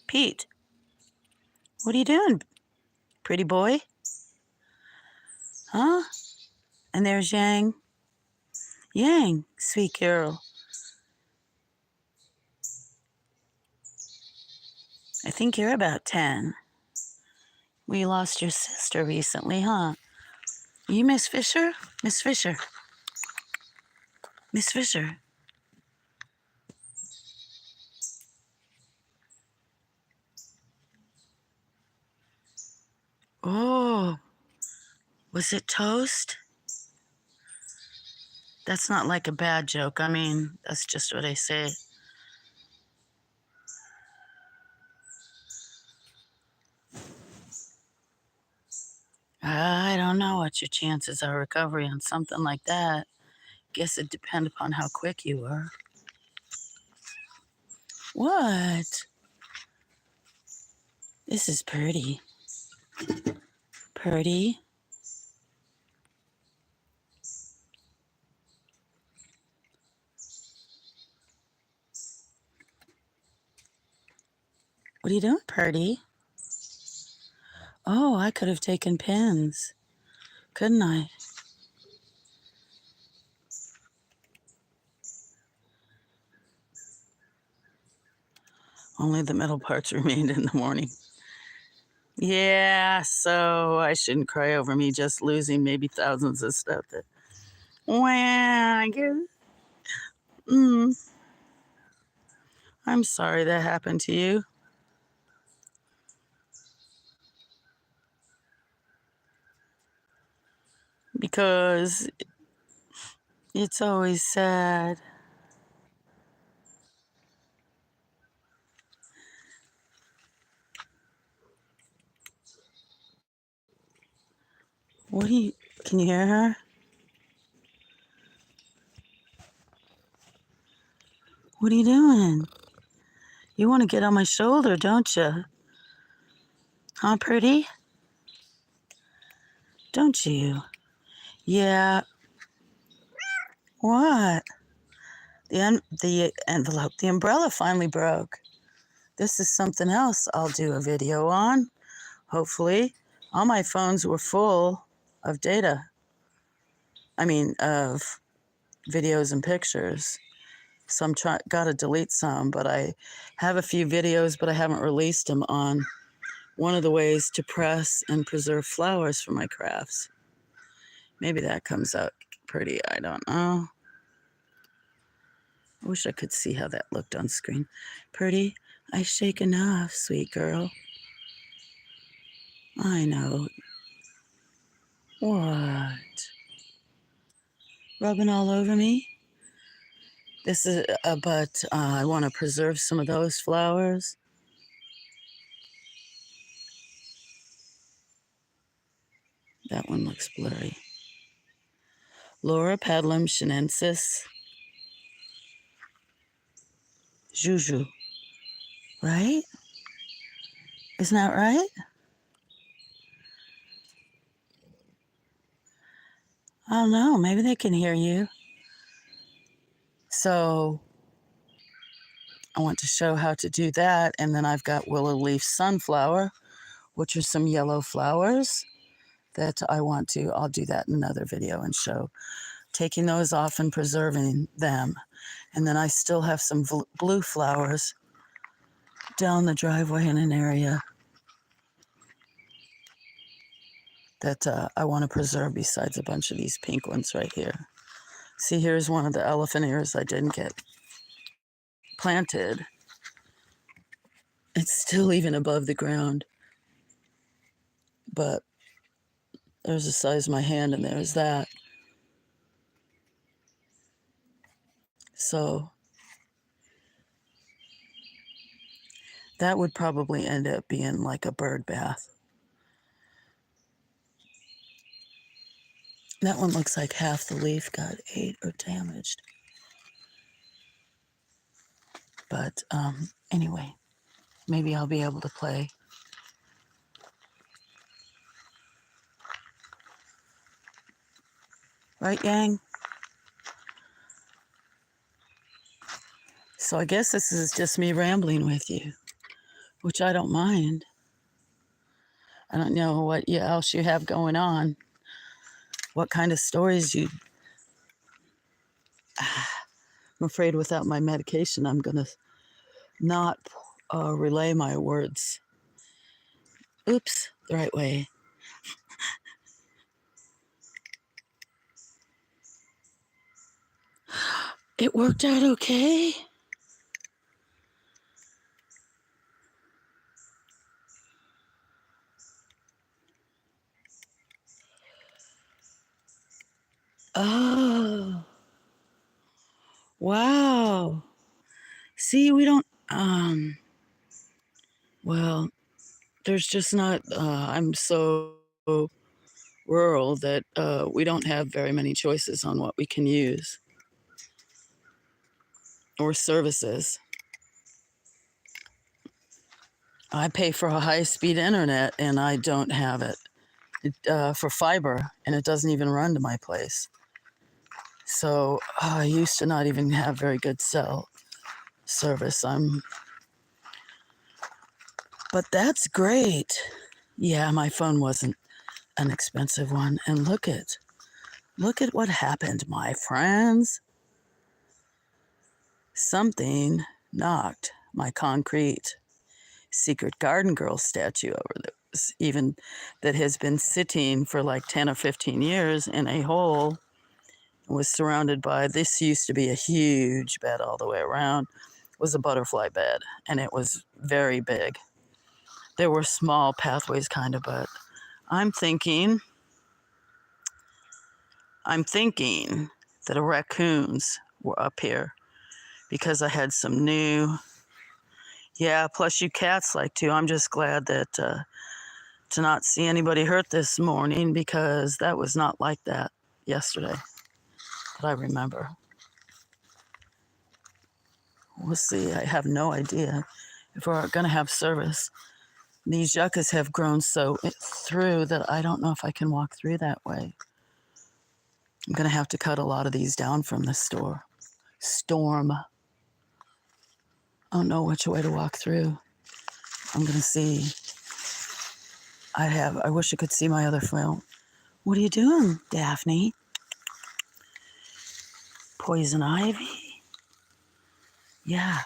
Pete, what are you doing, pretty boy? Huh? And there's Yang. Yang, sweet girl. I think you're about 10. We lost your sister recently, huh? You Miss Fisher? Miss Fisher. Miss Fisher. Oh, was it toast? That's not like a bad joke. I mean, that's just what I say. I don't know what your chances are of recovery on something like that. Guess it depends upon how quick you are. What? This is Purdy. Purdy. What are you doing, Purdy? Oh, I could have taken pins, couldn't I? Only the middle parts remained in the morning. Yeah, so I shouldn't cry over me just losing maybe thousands of stuff that. Well, I guess. I'm sorry that happened to you. Because it's always sad. What do you, can you hear her? What are you doing? You want to get on my shoulder, don't you? Huh, Pretty? Don't you? Yeah. What? The envelope, the umbrella finally broke. This is something else I'll do a video on, hopefully. All my phones were full of data. I mean, of videos and pictures. So I'm got to delete some, but I have a few videos, but I haven't released them on one of the ways to press and preserve flowers for my crafts. Maybe that comes out pretty, I don't know. I wish I could see how that looked on screen. Pretty, I shake enough, sweet girl. I know. What? Rubbing all over me? This is, but I want to preserve some of those flowers. That one looks blurry. Loropetalum chinensis. Juju. Right? Isn't that right? I don't know. Maybe they can hear you. So I want to show how to do that. And then I've got willow leaf sunflower, which are some yellow flowers that I'll do that in another video and show. Taking those off and preserving them. And then I still have some blue flowers down the driveway in an area that I want to preserve besides a bunch of these pink ones right here. See, here's one of the elephant ears I didn't get planted. It's still even above the ground. But there's the size of my hand, and there's that. So that would probably end up being like a bird bath. That one looks like half the leaf got ate or damaged. But anyway, maybe I'll be able to play. Right, Yang? So I guess this is just me rambling with you, which I don't mind. I don't know what else you have going on. What kind of stories you... I'm afraid without my medication, I'm going to not relay my words. Oops, the right way. It worked out okay? Oh, wow. See, we don't, well, there's just not, I'm so rural that we don't have very many choices on what we can use or services. I pay for a high-speed internet and I don't have it for fiber, and it doesn't even run to my place. So I used to not even have very good cell service. But that's great. Yeah, my phone wasn't an expensive one. And look at what happened, my friends. Something knocked my concrete secret garden girl statue over that has been sitting for like 10 or 15 years in a hole. Was surrounded by, this used to be a huge bed all the way around. It was a butterfly bed, and it was very big. There were small pathways kind of, but I'm thinking that raccoons were up here because I had some new, plus you cats like to. I'm just glad that to not see anybody hurt this morning, because that was not like that yesterday that I remember. We'll see. I have no idea if we're going to have service. These yuccas have grown so through that I don't know if I can walk through that way. I'm going to have to cut a lot of these down from the storm. I don't know which way to walk through. I'm going to see. I wish I could see my other film. What are you doing, Daphne? Poison ivy? Yeah.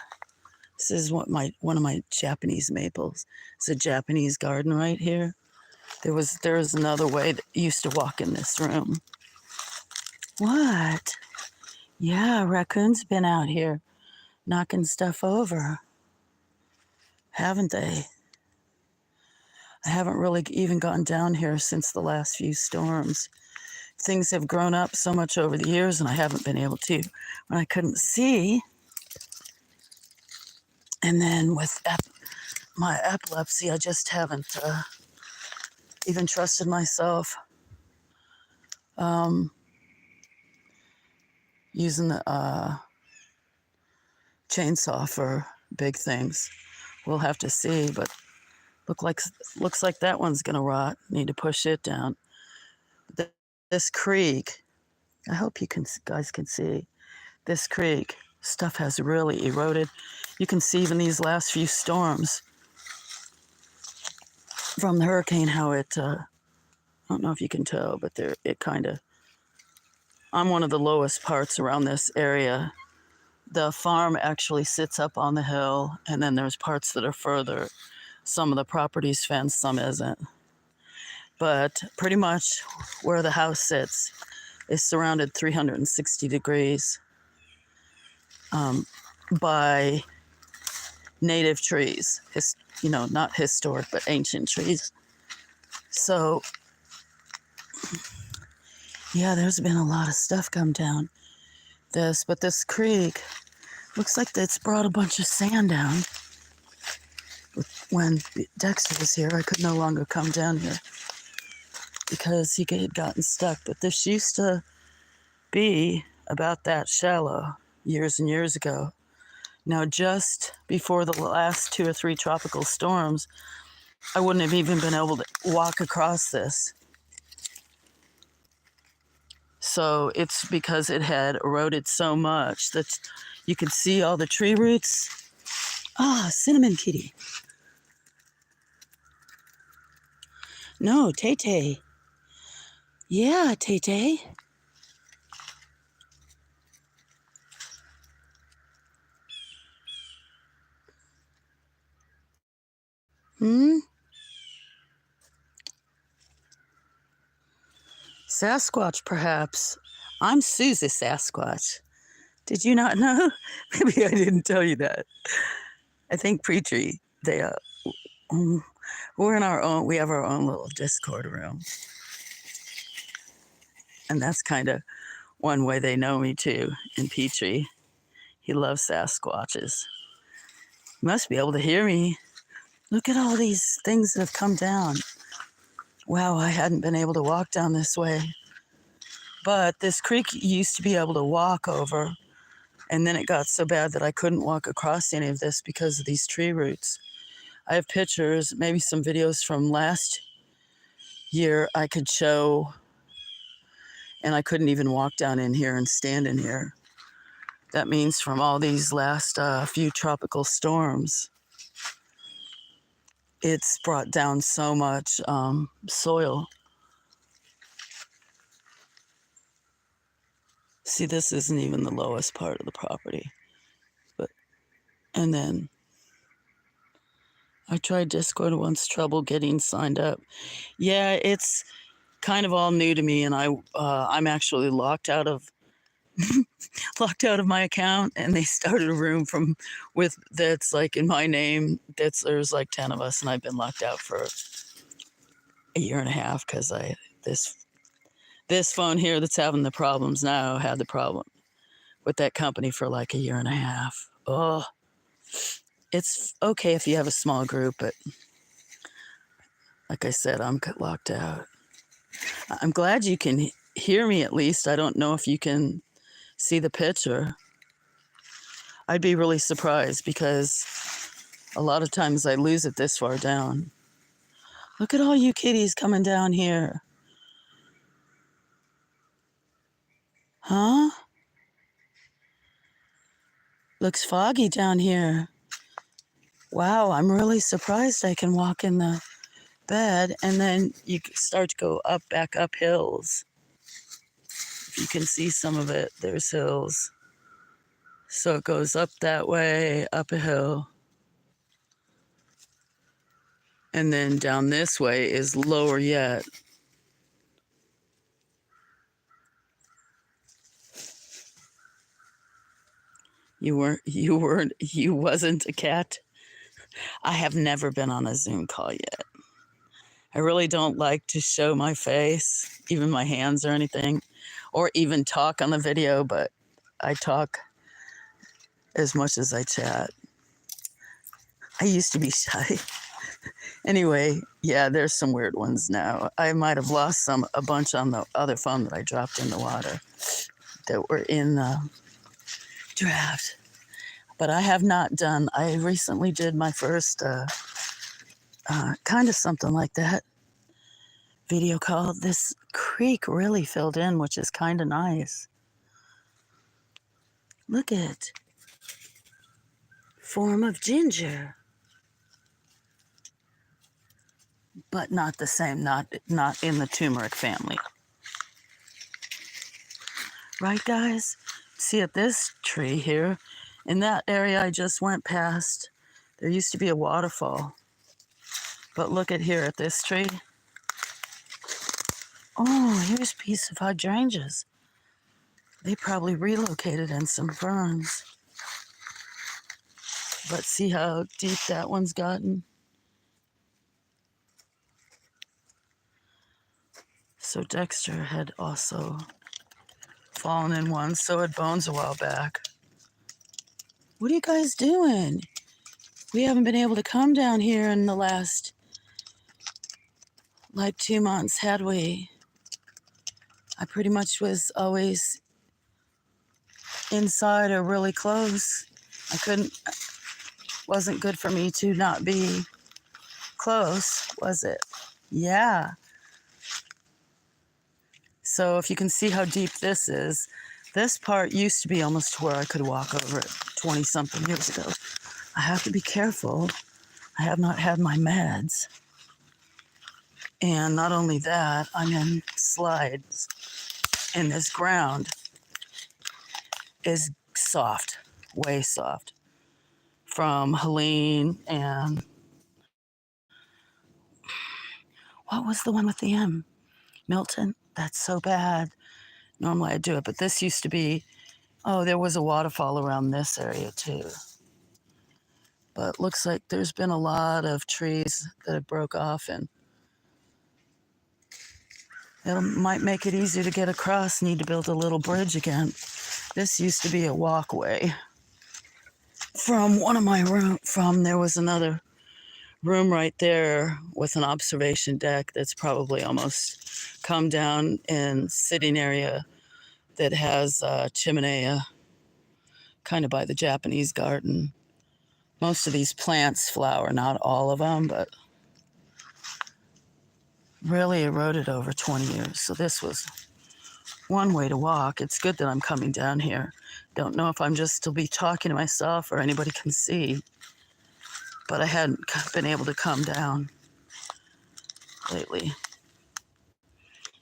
This is one of my Japanese maples. It's a Japanese garden right here. There was another way that you used to walk in this room. What? Yeah, raccoons been out here knocking stuff over, haven't they? I haven't really even gone down here since the last few storms. Things have grown up so much over the years, and I haven't been able to when I couldn't see. And then with my epilepsy, I just haven't even trusted myself using the chainsaw for big things. We'll have to see, but looks like that one's gonna rot. Need to push it down. This creek, I hope you guys can see this creek. Stuff has really eroded. You can see even these last few storms from the hurricane how it. I don't know if you can tell, but it kind of. I'm one of the lowest parts around this area. The farm actually sits up on the hill, and then there's parts that are further. Some of the property's fenced, some isn't. But pretty much where the house sits is surrounded 360 degrees by native trees. Not historic, but ancient trees. So, yeah, there's been a lot of stuff come down but this creek looks like it's brought a bunch of sand down. When Dexter was here, I could no longer come down here because he had gotten stuck. But this used to be about that shallow years and years ago. Now, just before the last 2 or 3 tropical storms, I wouldn't have even been able to walk across this. So it's because it had eroded so much that you could see all the tree roots. Cinnamon kitty. No, Tay-Tay. Yeah, Tay-Tay. Sasquatch, perhaps. I'm Susie Sasquatch. Did you not know? Maybe I didn't tell you that. I think Preachy, we're in we have our own little Discord room. And that's kind of one way they know me too, in Petrie. He loves Sasquatches. You must be able to hear me. Look at all these things that have come down. Wow, I hadn't been able to walk down this way. But this creek used to be able to walk over, and then it got so bad that I couldn't walk across any of this because of these tree roots. I have pictures, maybe some videos from last year I could show, and I couldn't even walk down in here and stand in here. That means from all these last few tropical storms, it's brought down so much soil. See, this isn't even the lowest part of the property. And then I tried Discord once, trouble getting signed up. Yeah, it's kind of all new to me, and I'm actually locked out of my account, and they started a room that's like in my name. There's like 10 of us, and I've been locked out for a year and a half because this phone here that's having the problems now had the problem with that company for like a year and a half. Oh, it's okay if you have a small group, but like I said, I'm locked out. I'm glad you can hear me at least. I don't know if you can see the picture. I'd be really surprised because a lot of times I lose it this far down. Look at all you kitties coming down here. Huh? Looks foggy down here. Wow, I'm really surprised I can walk in the bed, and then you start to go back up hills. If you can see some of it, there's hills. So it goes up that way, up a hill. And then down this way is lower yet. You wasn't a cat? I have never been on a Zoom call yet. I really don't like to show my face, even my hands or anything, or even talk on the video, but I talk as much as I chat. I used to be shy. Anyway, yeah, there's some weird ones now. I might have lost a bunch on the other phone that I dropped in the water that were in the draft. But I have not done, I recently did my first kind of something like that video called This Creek Really Filled In, which is kind of nice. Look at form of ginger. But not the same, not in the turmeric family. Right, guys? See at this tree here, in that area I just went past, there used to be a waterfall. But look at here at this tree. Oh, here's a piece of hydrangeas. They probably relocated in some ferns. But see how deep that one's gotten? So Dexter had also fallen in one, so had Bones a while back. What are you guys doing? We haven't been able to come down here in the last, like, 2 months, had we? I pretty much was always inside or really close. Wasn't good for me to not be close, was it? Yeah. So if you can see how deep this is, this part used to be almost to where I could walk over it 20-something years ago. I have to be careful. I have not had my meds. And not only that, I'm in slides, and this ground is soft, way soft, from Helene and what was the one with the M? Milton? That's so bad. Normally I do it, but this used to be, there was a waterfall around this area too. But looks like there's been a lot of trees that have broke off, and it might make it easier to get across. Need to build a little bridge again. This used to be a walkway from one of my there was another room right there with an observation deck that's probably almost come down, and sitting area that has a chimenea kind of by the Japanese garden. Most of these plants flower, not all of them, but really eroded over 20 years. So this was one way to walk. It's good that I'm coming down here. Don't know if I'm just to be talking to myself or anybody can see, but I hadn't been able to come down lately.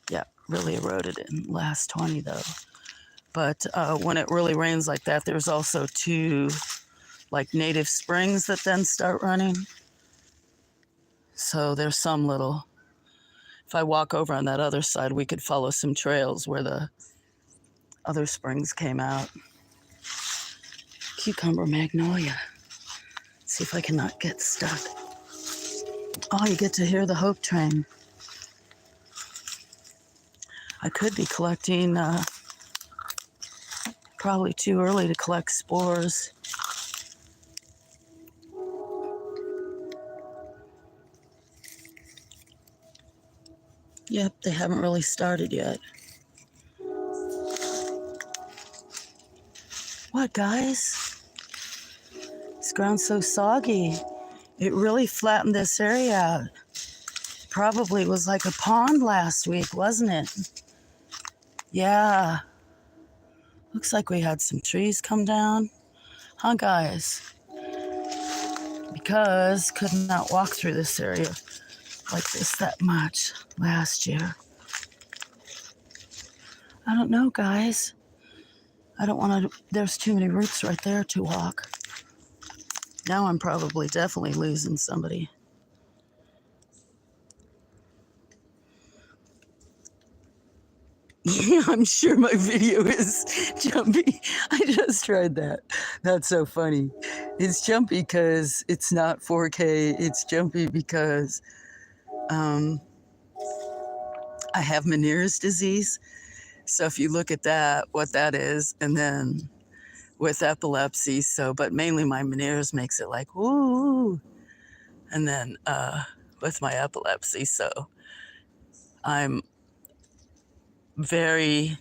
Yeah, really eroded in last 20 though. But when it really rains like that, there's also 2 like native springs that then start running. So there's some little, if I walk over on that other side, we could follow some trails where the other springs came out. Cucumber magnolia. Let's see if I cannot get stuck. Oh, you get to hear the Hope train. I could be collecting, probably too early to collect spores. Yep, they haven't really started yet. What, guys? This ground's so soggy. It really flattened this area out. Probably was like a pond last week, wasn't it? Yeah. Looks like we had some trees come down. Huh, guys? Because could not walk through this area like this that much last year. I don't know, guys. I don't want to, there's too many roots right there to walk. Now I'm probably definitely losing somebody. Yeah, I'm sure my video is jumpy. I just tried that. That's so funny. It's jumpy because it's not 4K. It's jumpy because Um, I have Meniere's disease. So if you look at that, what that is, and then with epilepsy, so, but mainly my Meniere's makes it like, woo. And then with my epilepsy, so I'm very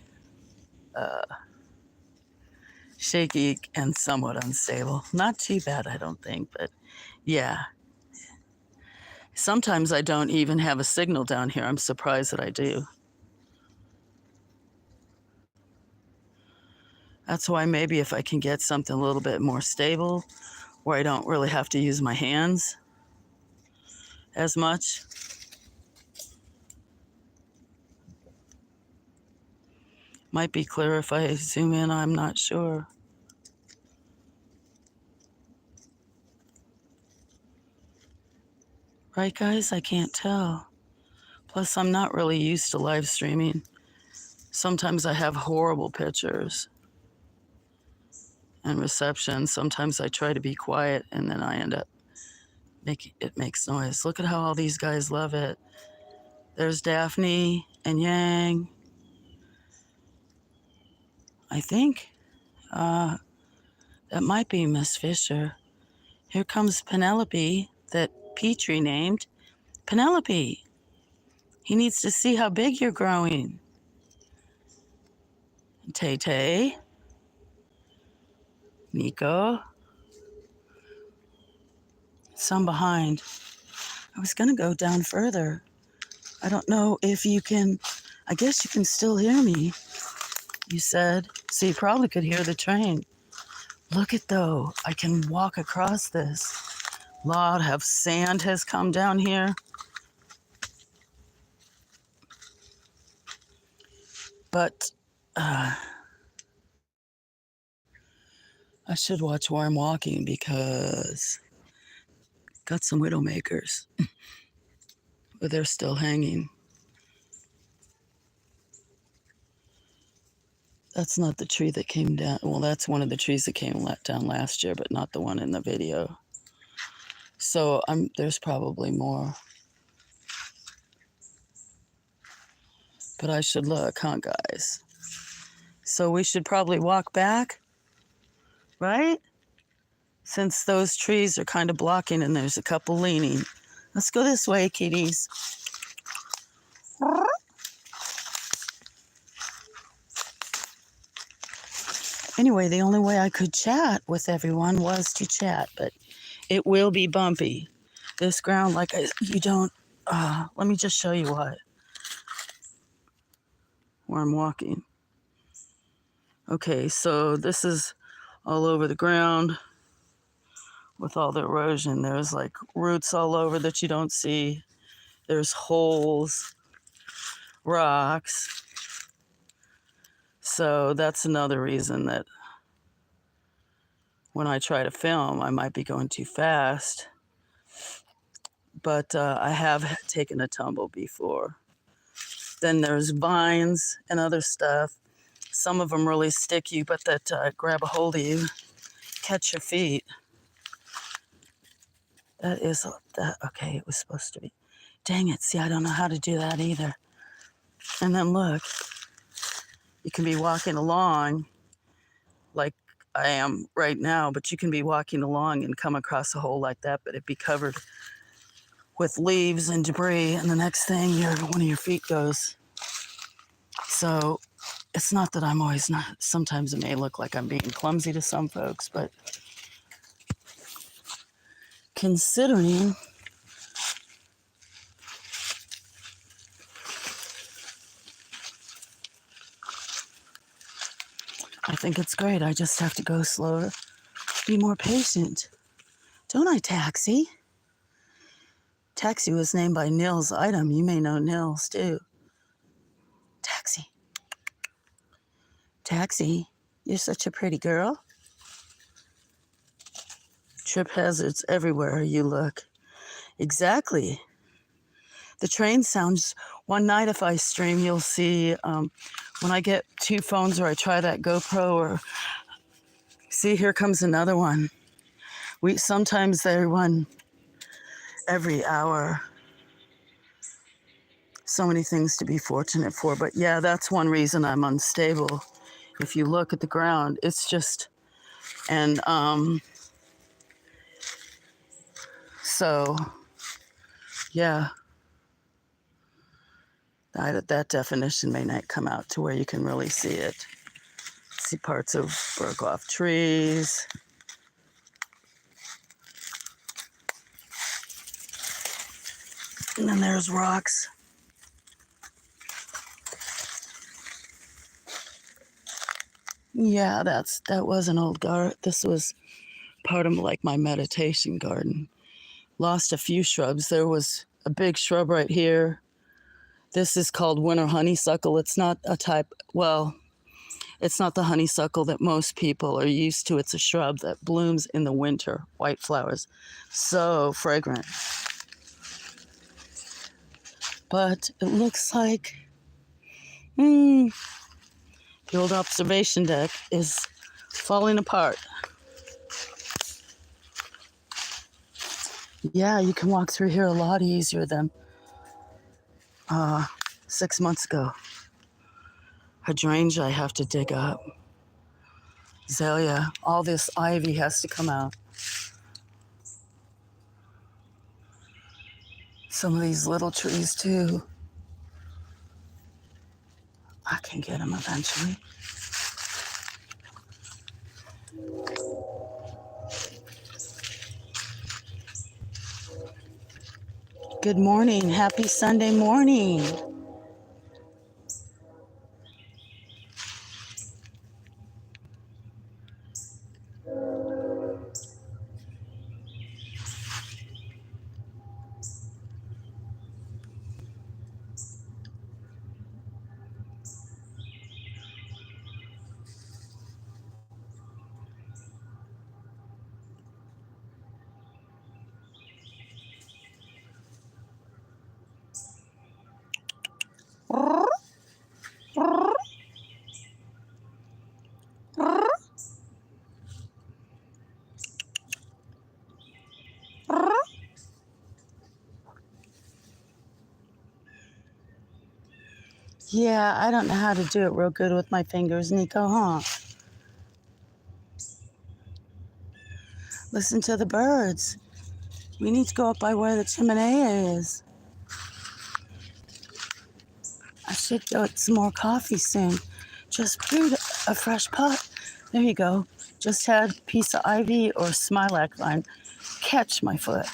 shaky and somewhat unstable. Not too bad, I don't think, but yeah. Sometimes I don't even have a signal down here. I'm surprised that I do. That's why maybe if I can get something a little bit more stable, where I don't really have to use my hands as much. Might be clearer if I zoom in, I'm not sure. Right, guys? I can't tell. Plus, I'm not really used to live streaming. Sometimes I have horrible pictures and reception. Sometimes I try to be quiet and then I end up making it makes noise. Look at how all these guys love it. There's Daphne and Yang. I think that might be Miss Fisher. Here comes Penelope that Petrie named. Penelope, he needs to see how big you're growing. Tay-Tay, Nico, some behind. I was going to go down further. I don't know if you can, I guess you can still hear me, you said. So you probably could hear the train. Look at though, I can walk across this. A lot of sand has come down here. But I should watch where I'm walking because got some widowmakers, but they're still hanging. That's not the tree that came down. Well, that's one of the trees that came down last year, but not the one in the video. So there's probably more. But I should look, huh, guys? So we should probably walk back, right? Since those trees are kind of blocking and there's a couple leaning. Let's go this way, kitties. Anyway, the only way I could chat with everyone was to chat, but it will be bumpy. This ground, like you don't, let me just show you where I'm walking. Okay, so this is all over the ground with all the erosion. There's like roots all over that you don't see. There's holes, rocks. So that's another reason that when I try to film, I might be going too fast. But I have taken a tumble before. Then there's vines and other stuff. Some of them really stick you, but that grab a hold of you, catch your feet. That is, okay, it was supposed to be. Dang it, see, I don't know how to do that either. And then look, you can be walking along like I am right now, but you can be walking along and come across a hole like that, but it'd be covered with leaves and debris, and the next thing, one of your feet goes. So it's not that I'm always not, sometimes it may look like I'm being clumsy to some folks, but considering I think it's great. I just have to go slower, be more patient. Don't I, Taxi? Taxi was named by Nils Item. You may know Nils, too. Taxi. Taxi, you're such a pretty girl. Trip hazards everywhere you look. Exactly. The train sounds, one night if I stream, you'll see when I get two phones or I try that GoPro or, see, here comes another one. Sometimes they run every hour. So many things to be fortunate for. But yeah, that's one reason I'm unstable. If you look at the ground, it's just, and so yeah, that definition may not come out to where you can really see it. See parts of broke off trees. And then there's rocks. Yeah, that was an old garden. This was part of like my meditation garden. Lost a few shrubs. There was a big shrub right here. This is called winter honeysuckle. It's not a type, well, it's not the honeysuckle that most people are used to. It's a shrub that blooms in the winter, white flowers. So fragrant. But it looks like the old observation deck is falling apart. Yeah, you can walk through here a lot easier than 6 months ago. Hydrangea I have to dig up. Azalea, all this ivy has to come out. Some of these little trees too. I can get them eventually. Good morning. Happy Sunday morning. Yeah, I don't know how to do it real good with my fingers, Nico, huh? Listen to the birds. We need to go up by where the chimenea is. I should get some more coffee soon. Just brewed a fresh pot. There you go. Just had a piece of ivy or smilax vine catch my foot.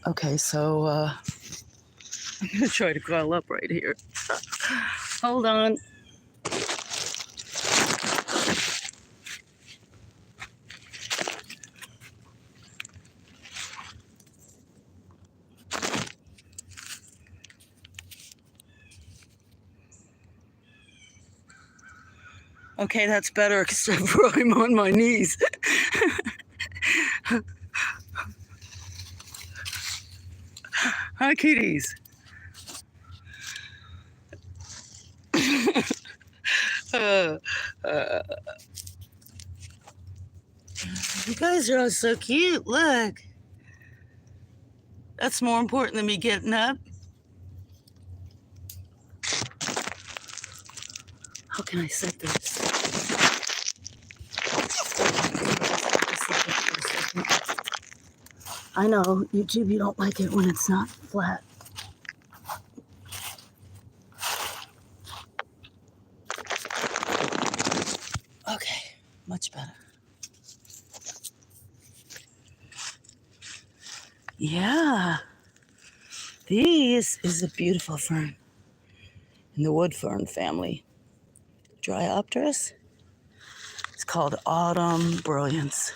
Okay, so I'm gonna try to crawl up right here. Hold on. Okay, that's better, except for I'm on my knees. Hi, kitties. uh, you guys are all so cute. Look. That's more important than me getting up. How can I set this? I know, YouTube, you don't like it when it's not flat. Okay, much better. Yeah, this is a beautiful fern in the wood fern family. Dryopteris. It's called Autumn Brilliance.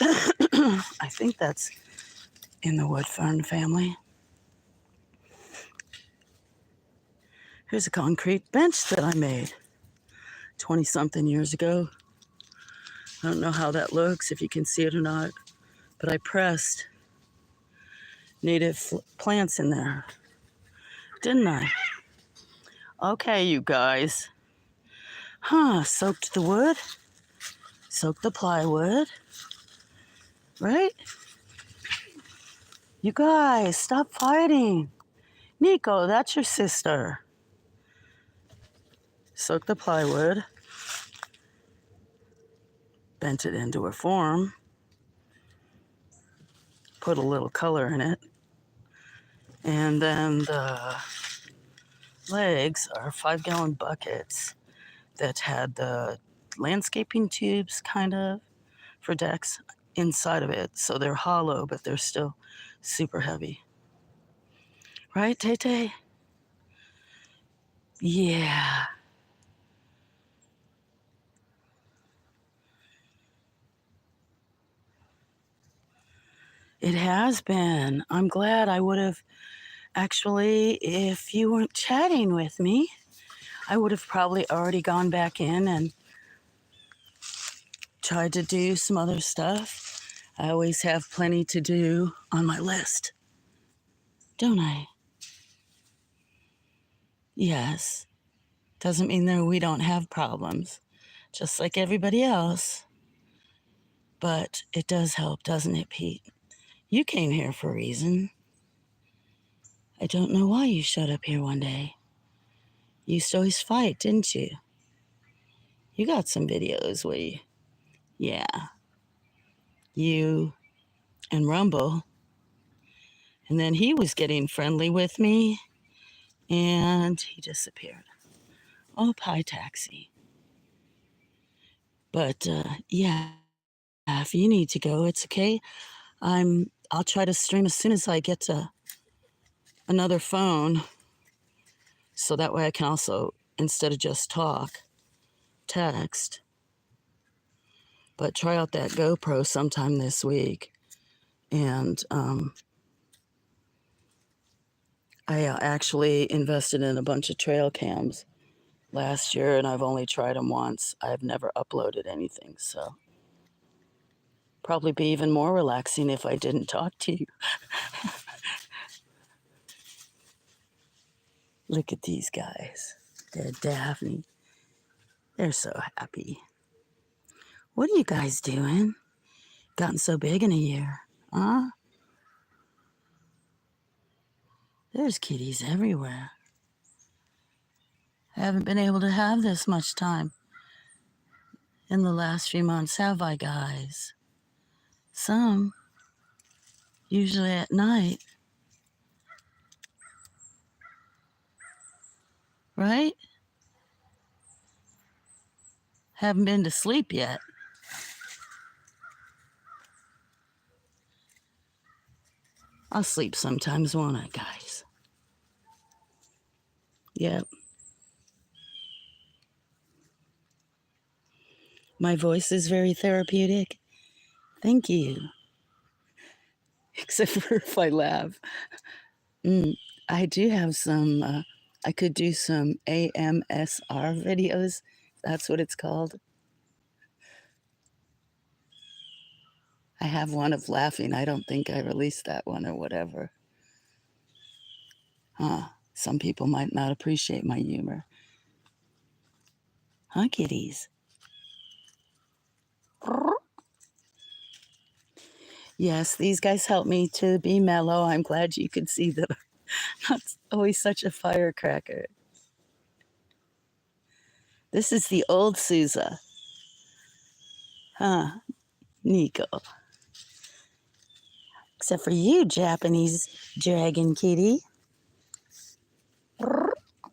I think that's in the wood fern family. Here's a concrete bench that I made 20-something years ago. I don't know how that looks, if you can see it or not, but I pressed native plants in there, didn't I? Okay, you guys. Soaked the wood, soaked the plywood, Right? You guys, stop fighting. Nico, that's your sister. Soak the plywood. Bent it into a form. Put a little color in it. And then the legs are 5-gallon buckets that had the landscaping tubes kind of for decks inside of it. So they're hollow, but they're still super heavy. Right, Tay-Tay? Yeah. It has been. I'm glad. I would have actually, if you weren't chatting with me, I would have probably already gone back in and tried to do some other stuff. I always have plenty to do on my list, don't I? Yes. Doesn't mean that we don't have problems, just like everybody else. But it does help, doesn't it, Pete? You came here for a reason. I don't know why you showed up here one day. You used to always fight, didn't you? You got some videos where you, yeah, you and Rumble. And then he was getting friendly with me and he disappeared. Oh, pie taxi. But yeah, if you need to go, it's okay. I'll try to stream as soon as I get to another phone. So that way I can also, instead of just talk, text. But try out that GoPro sometime this week. And I actually invested in a bunch of trail cams last year, and I've only tried them once. I've never uploaded anything, so probably be even more relaxing if I didn't talk to you. Look at these guys. They're Daphne. They're so happy. What are you guys doing? Gotten so big in a year, huh? There's kitties everywhere. I haven't been able to have this much time in the last few months, have I, guys? Some, usually at night, right? Haven't been to sleep yet. I'll sleep sometimes, won't I, guys? Yep. My voice is very therapeutic. Thank you. Except for if I laugh. I do have some, I could do some AMSR videos. That's what it's called. I have one of laughing. I don't think I released that one or whatever. Huh. Some people might not appreciate my humor. Huh, kitties? Yes, these guys help me to be mellow. I'm glad you could see that I'm not always such a firecracker. This is the old Sousa. Huh, Nico. Except for you, Japanese dragon kitty.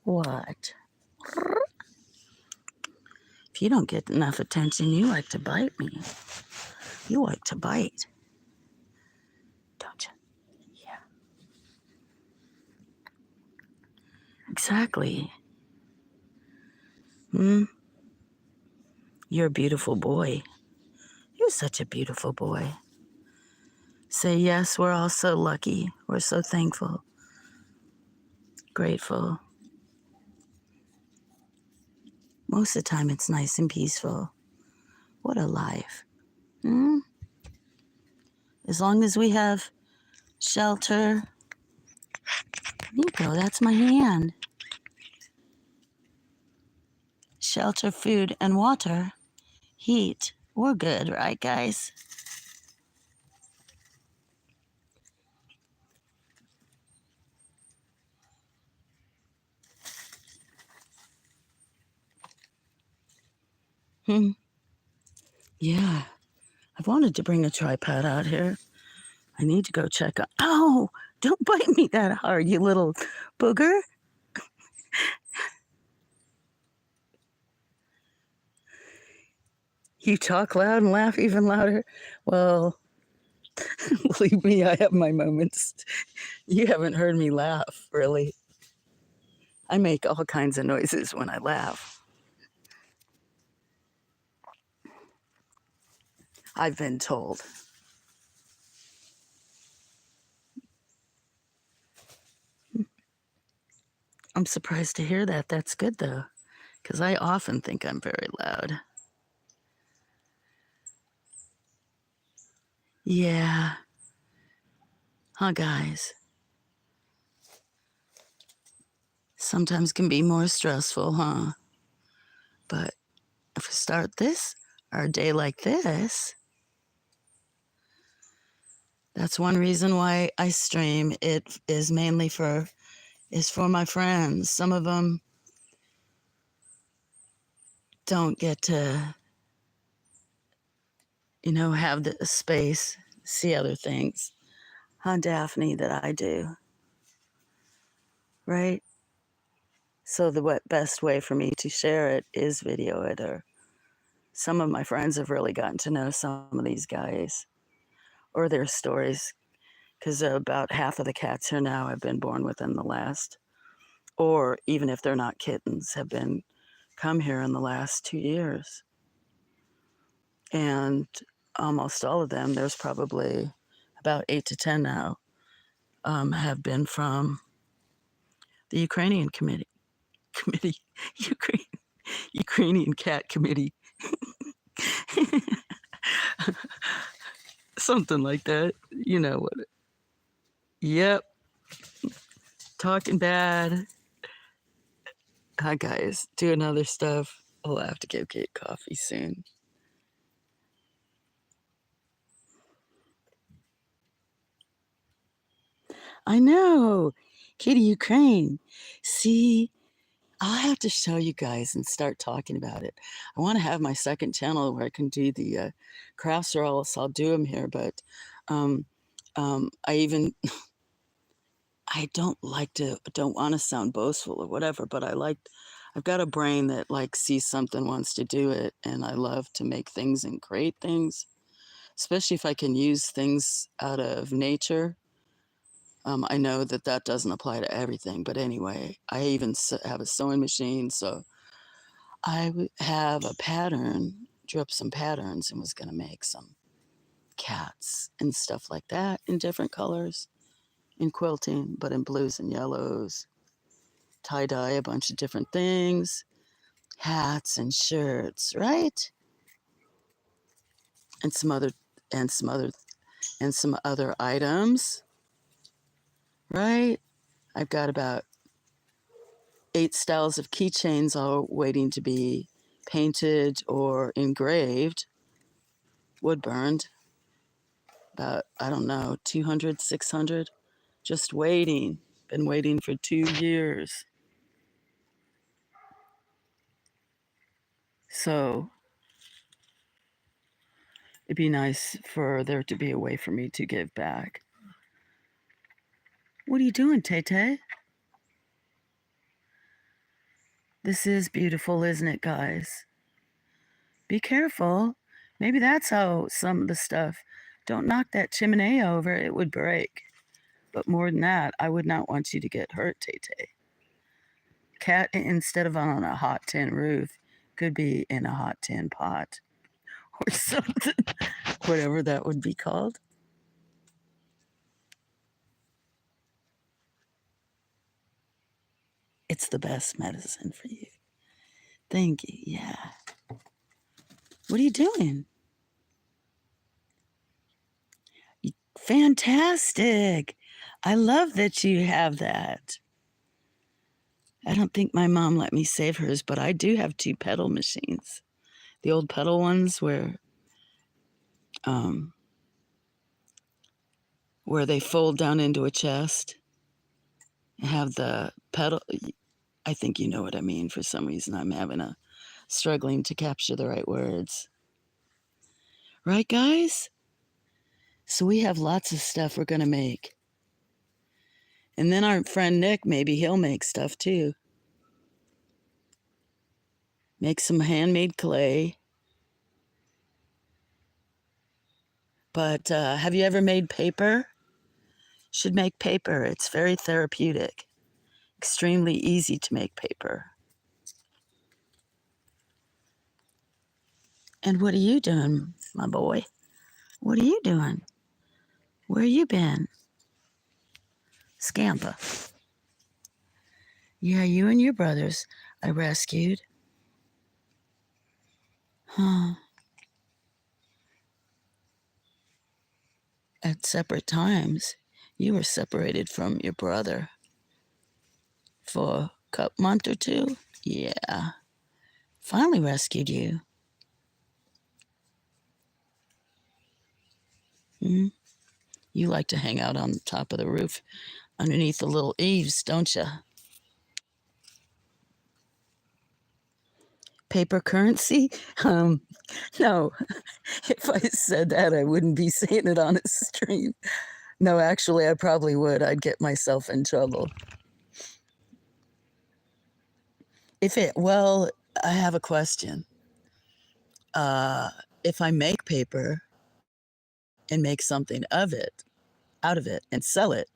What? If you don't get enough attention, you like to bite me. You like to bite. Don't you? Yeah. Exactly. You're a beautiful boy. You're such a beautiful boy. Say yes, we're all so lucky. We're so thankful. Grateful. Most of the time it's nice and peaceful. What a life. As long as we have shelter. Nico, that's my hand. Shelter, food, and water. Heat. We're good, right, guys? Hmm. Yeah, I've wanted to bring a tripod out here. I need to go check out. Oh, don't bite me that hard, you little booger. You talk loud and laugh even louder. Well, believe me, I have my moments. You haven't heard me laugh, really. I make all kinds of noises when I laugh. I've been told. I'm surprised to hear that. That's good, though, because I often think I'm very loud. Yeah. Huh, guys? Sometimes can be more stressful, huh? But if we start this, our day like this, that's one reason why I stream. It is mainly for my friends. Some of them don't get to, have the space, see other things. Huh, Daphne, that I do, right? So the best way for me to share it is video it. Or some of my friends have really gotten to know some of these guys or their stories, because about half of the cats here now have been born within the last, or even if they're not kittens, have been come here in the last 2 years. And almost all of them, there's probably about 8 to 10 now, have been from the Ukrainian committee, Ukraine, Ukrainian cat committee, something like that. You know what? Yep, talking bad. Hi guys, doing other stuff. I'll have to go get coffee soon. I know, Kitty Ukraine. See, I'll have to show you guys and start talking about it. I want to have my second channel where I can do the crafts, or else I'll do them here. But um, I even I don't want to sound boastful or whatever, but I've got a brain that like sees something, wants to do it, and I love to make things and create things, especially if I can use things out of nature. I know that that doesn't apply to everything, but anyway, I even have a sewing machine, so I have a pattern, drew up some patterns, and was going to make some cats and stuff like that in different colors in quilting, but in blues and yellows, tie dye a bunch of different things, hats and shirts, right? And and some other and some other items, right? I've got about 8 styles of keychains all waiting to be painted or engraved, wood burned. About, I don't know, 200, 600, just waiting. Been waiting for 2 years. So it'd be nice for there to be a way for me to give back. What are you doing, Tay Tay? This is beautiful, isn't it, guys? Be careful. Maybe that's how some of the stuff. Don't knock that chimney over, it would break. But more than that, I would not want you to get hurt, Tay Tay. Cat, instead of on a hot tin roof, could be in a hot tin pot or something, whatever that would be called. It's the best medicine for you. Thank you. Yeah. What are you doing? Fantastic. I love that you have that. I don't think my mom let me save hers, but I do have 2 pedal machines. The old pedal ones um, where they fold down into a chest and have the pedal. I think you know what I mean. For some reason, I'm having a struggling to capture the right words. Right, guys? So we have lots of stuff we're going to make. And then our friend Nick, maybe he'll make stuff too. Make some handmade clay. But have you ever made paper? Should make paper. It's very therapeutic. Extremely easy to make paper. And what are you doing, my boy? What are you doing? Where you been? Scamper. Yeah, you and your brothers I rescued. Huh. At separate times. You were separated from your brother for a month or two. Yeah. Finally rescued you. Hmm? You like to hang out on the top of the roof underneath the little eaves, don't you? Paper currency? No. If I said that, I wouldn't be saying it on a stream. No, actually, I probably would. I'd get myself in trouble. Well, I have a question. If I make paper and make something out of it, and sell it,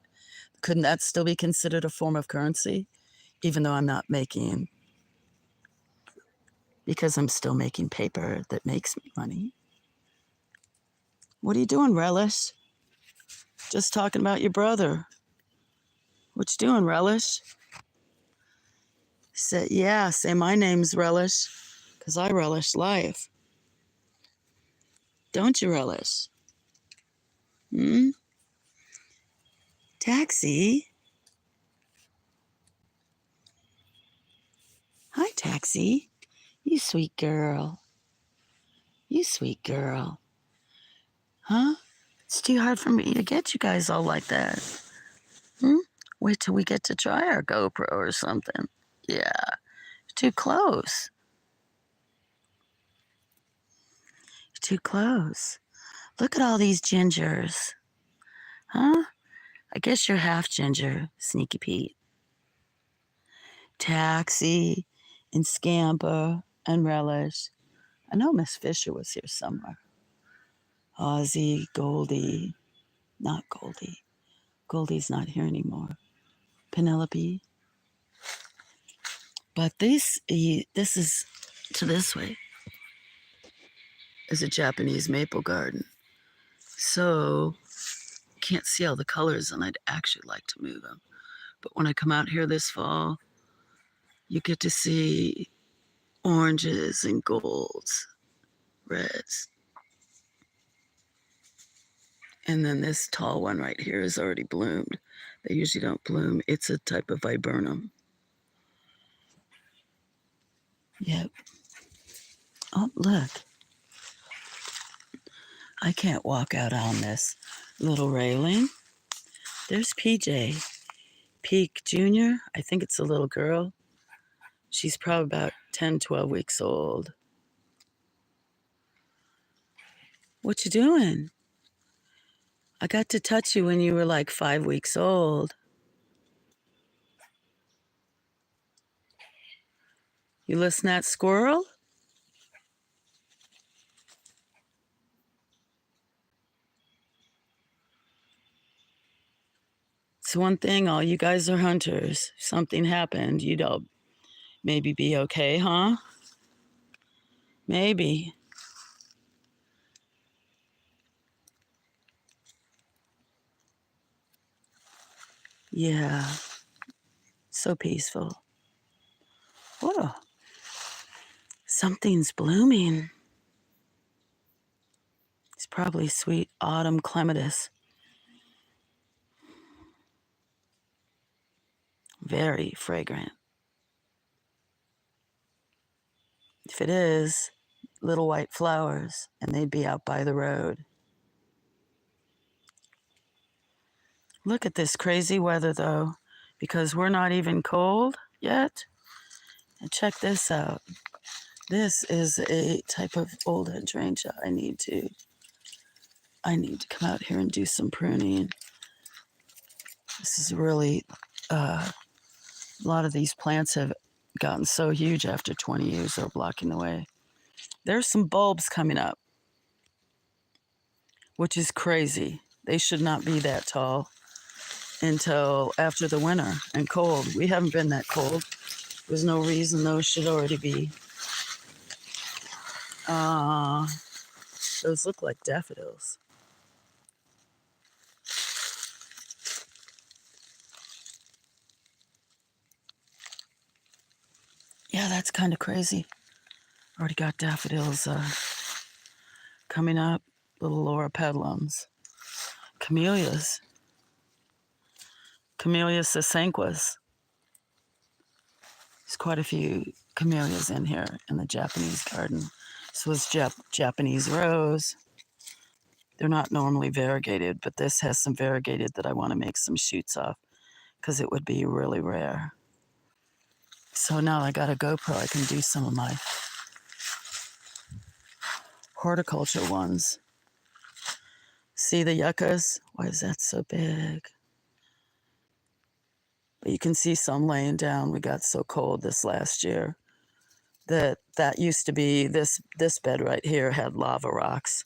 couldn't that still be considered a form of currency? Even though I'm not making, because I'm still making paper that makes me money. What are you doing, Relish? Just talking about your brother. What you doing, Relish? Say my name's Relish, because I relish life. Don't you, Relish? Hmm? Taxi? Hi, Taxi. You sweet girl. You sweet girl. Huh? It's too hard for me to get you guys all like that. Hmm? Wait till we get to try our GoPro or something. Yeah, too close. Too close. Look at all these gingers. Huh? I guess you're half ginger, Sneaky Pete. Taxi and Scamper and Relish. I know Miss Fisher was here somewhere. Ozzy, Goldie. Not Goldie. Goldie's not here anymore. Penelope. But this is to this way is a Japanese maple garden. So can't see all the colors, and I'd actually like to move them. But when I come out here this fall, you get to see oranges and golds, reds. And then this tall one right here is already bloomed. They usually don't bloom. It's a type of viburnum. Yep. Oh, look. I can't walk out on this little railing. There's PJ. Peak Jr. I think it's a little girl. She's probably about 10, 12 weeks old. What you doing? I got to touch you when you were like 5 weeks old. You listen to that squirrel? It's one thing, all you guys are hunters. If something happened, you'd all maybe be okay, huh? Maybe. Yeah. So peaceful. Whoa. Something's blooming. It's probably sweet autumn clematis. Very fragrant. If it is, little white flowers, and they'd be out by the road. Look at this crazy weather, though, because we're not even cold yet. And check this out. This is a type of old hydrangea. I need to come out here and do some pruning. This is really, a lot of these plants have gotten so huge after 20 years they're blocking the way. There's some bulbs coming up, which is crazy. They should not be that tall until after the winter and cold. We haven't been that cold. There's no reason those should already be. Those look like daffodils. Yeah, that's kind of crazy. Already got daffodils coming up, little Laura pedlums. Camellias. Camellia sasanquas. There's quite a few camellias in here in the Japanese garden. This was Japanese rose. They're not normally variegated, but this has some variegated that I want to make some shoots off because it would be really rare. So now I got a GoPro, I can do some of my horticulture ones. See the yuccas? Why is that so big? But you can see some laying down. We got so cold this last year that used to be, this bed right here had lava rocks.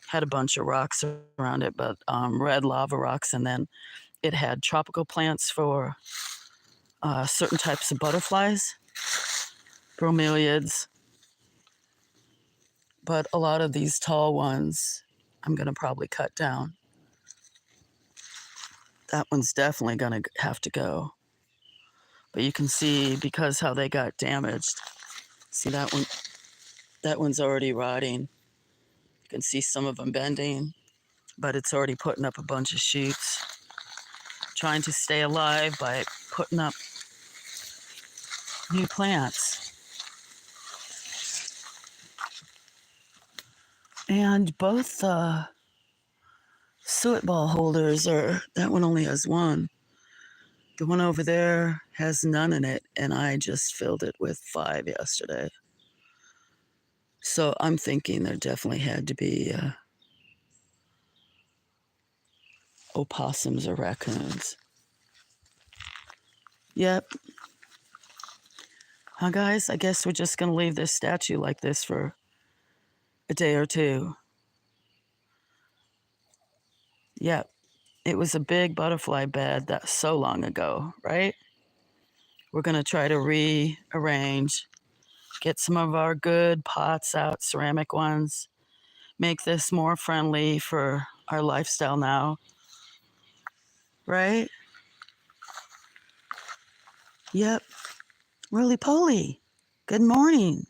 Had a bunch of rocks around it, but red lava rocks, and then it had tropical plants for certain types of butterflies, bromeliads. But a lot of these tall ones, I'm going to probably cut down. That one's definitely going to have to go. But you can see, because how they got damaged, see that one? That one's already rotting. You can see some of them bending, but it's already putting up a bunch of shoots. Trying to stay alive by putting up new plants. And both suet ball holders are, that one only has one. The one over there has none in it, and I just filled it with 5 yesterday. So I'm thinking there definitely had to be opossums or raccoons. Yep. Huh, guys? I guess we're just going to leave this statue like this for a day or two. Yep. It was a big butterfly bed that so long ago, right? We're going to try to rearrange, get some of our good pots out, ceramic ones, make this more friendly for our lifestyle now, right? Yep. Roly poly. Good morning.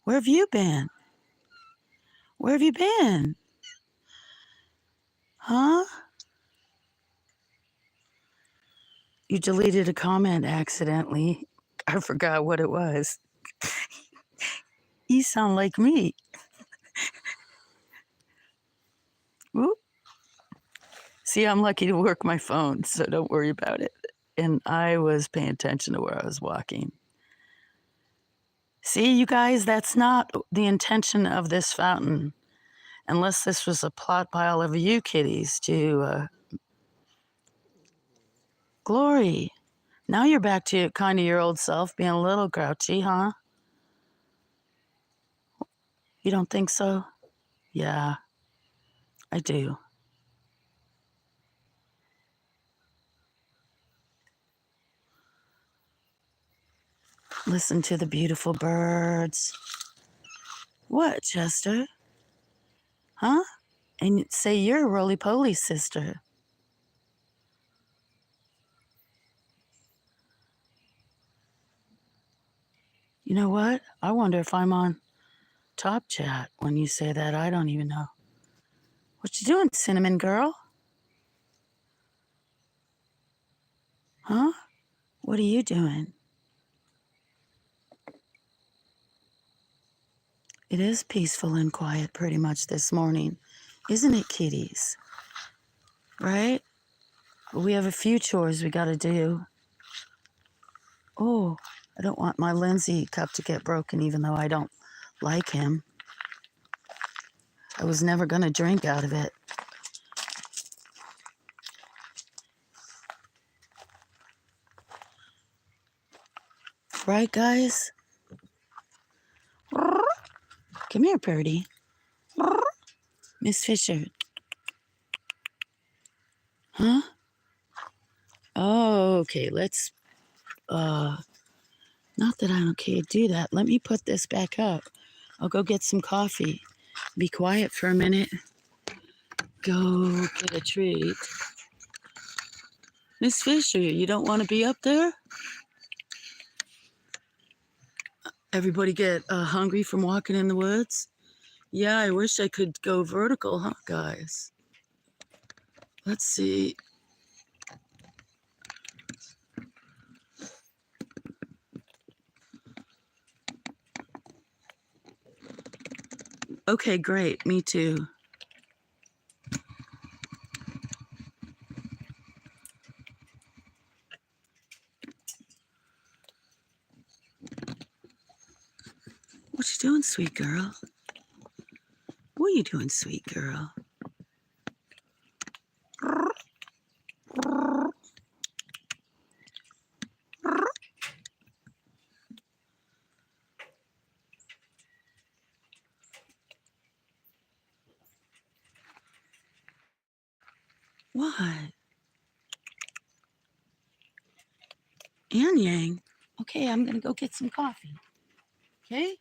Where have you been? Where have you been? Huh? You deleted a comment accidentally. I forgot what it was. You sound like me. Whoop. See, I'm lucky to work my phone, so don't worry about it. And I was paying attention to where I was walking. See, you guys, that's not the intention of this fountain. Unless this was a plot pile of you kitties to Glory. Now you're back to kind of your old self, being a little grouchy, huh? You don't think so? Yeah, I do. Listen to the beautiful birds. What, Chester? Huh? And say you're a roly-poly sister. You know what? I wonder if I'm on Top Chat when you say that. I don't even know. What you doing, cinnamon girl? Huh? What are you doing? It is peaceful and quiet pretty much this morning, isn't it, kitties? Right? We have a few chores we gotta do. Oh, I don't want my Lindsay cup to get broken, even though I don't like him. I was never going to drink out of it. Right, guys? Come here, Purdy. Miss Fisher. Huh? Oh, okay. Let's, not that I don't care to do that. Let me put this back up. I'll go get some coffee. Be quiet for a minute. Go get a treat. Miss Fisher, you don't want to be up there? Everybody get hungry from walking in the woods? Yeah, I wish I could go vertical, huh, guys? Let's see. Okay, great. Me too. What you doing, sweet girl? What are you doing, sweet girl? What? Ann Yang? Okay, I'm going to go get some coffee. Okay?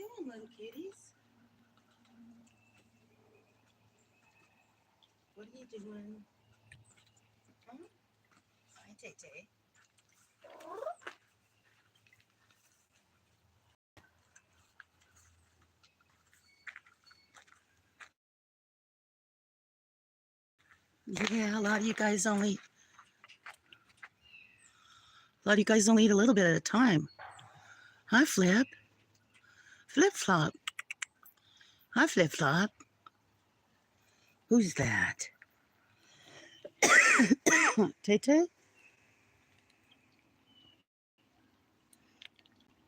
doing, little kitties? What are you doing? Huh? Hi, Tay-Tay. Yeah, a lot of you guys only eat a little bit at a time. Hi, Flip. Flip Flop. Hi, Flip Flop. Who's that? Tay-Tay?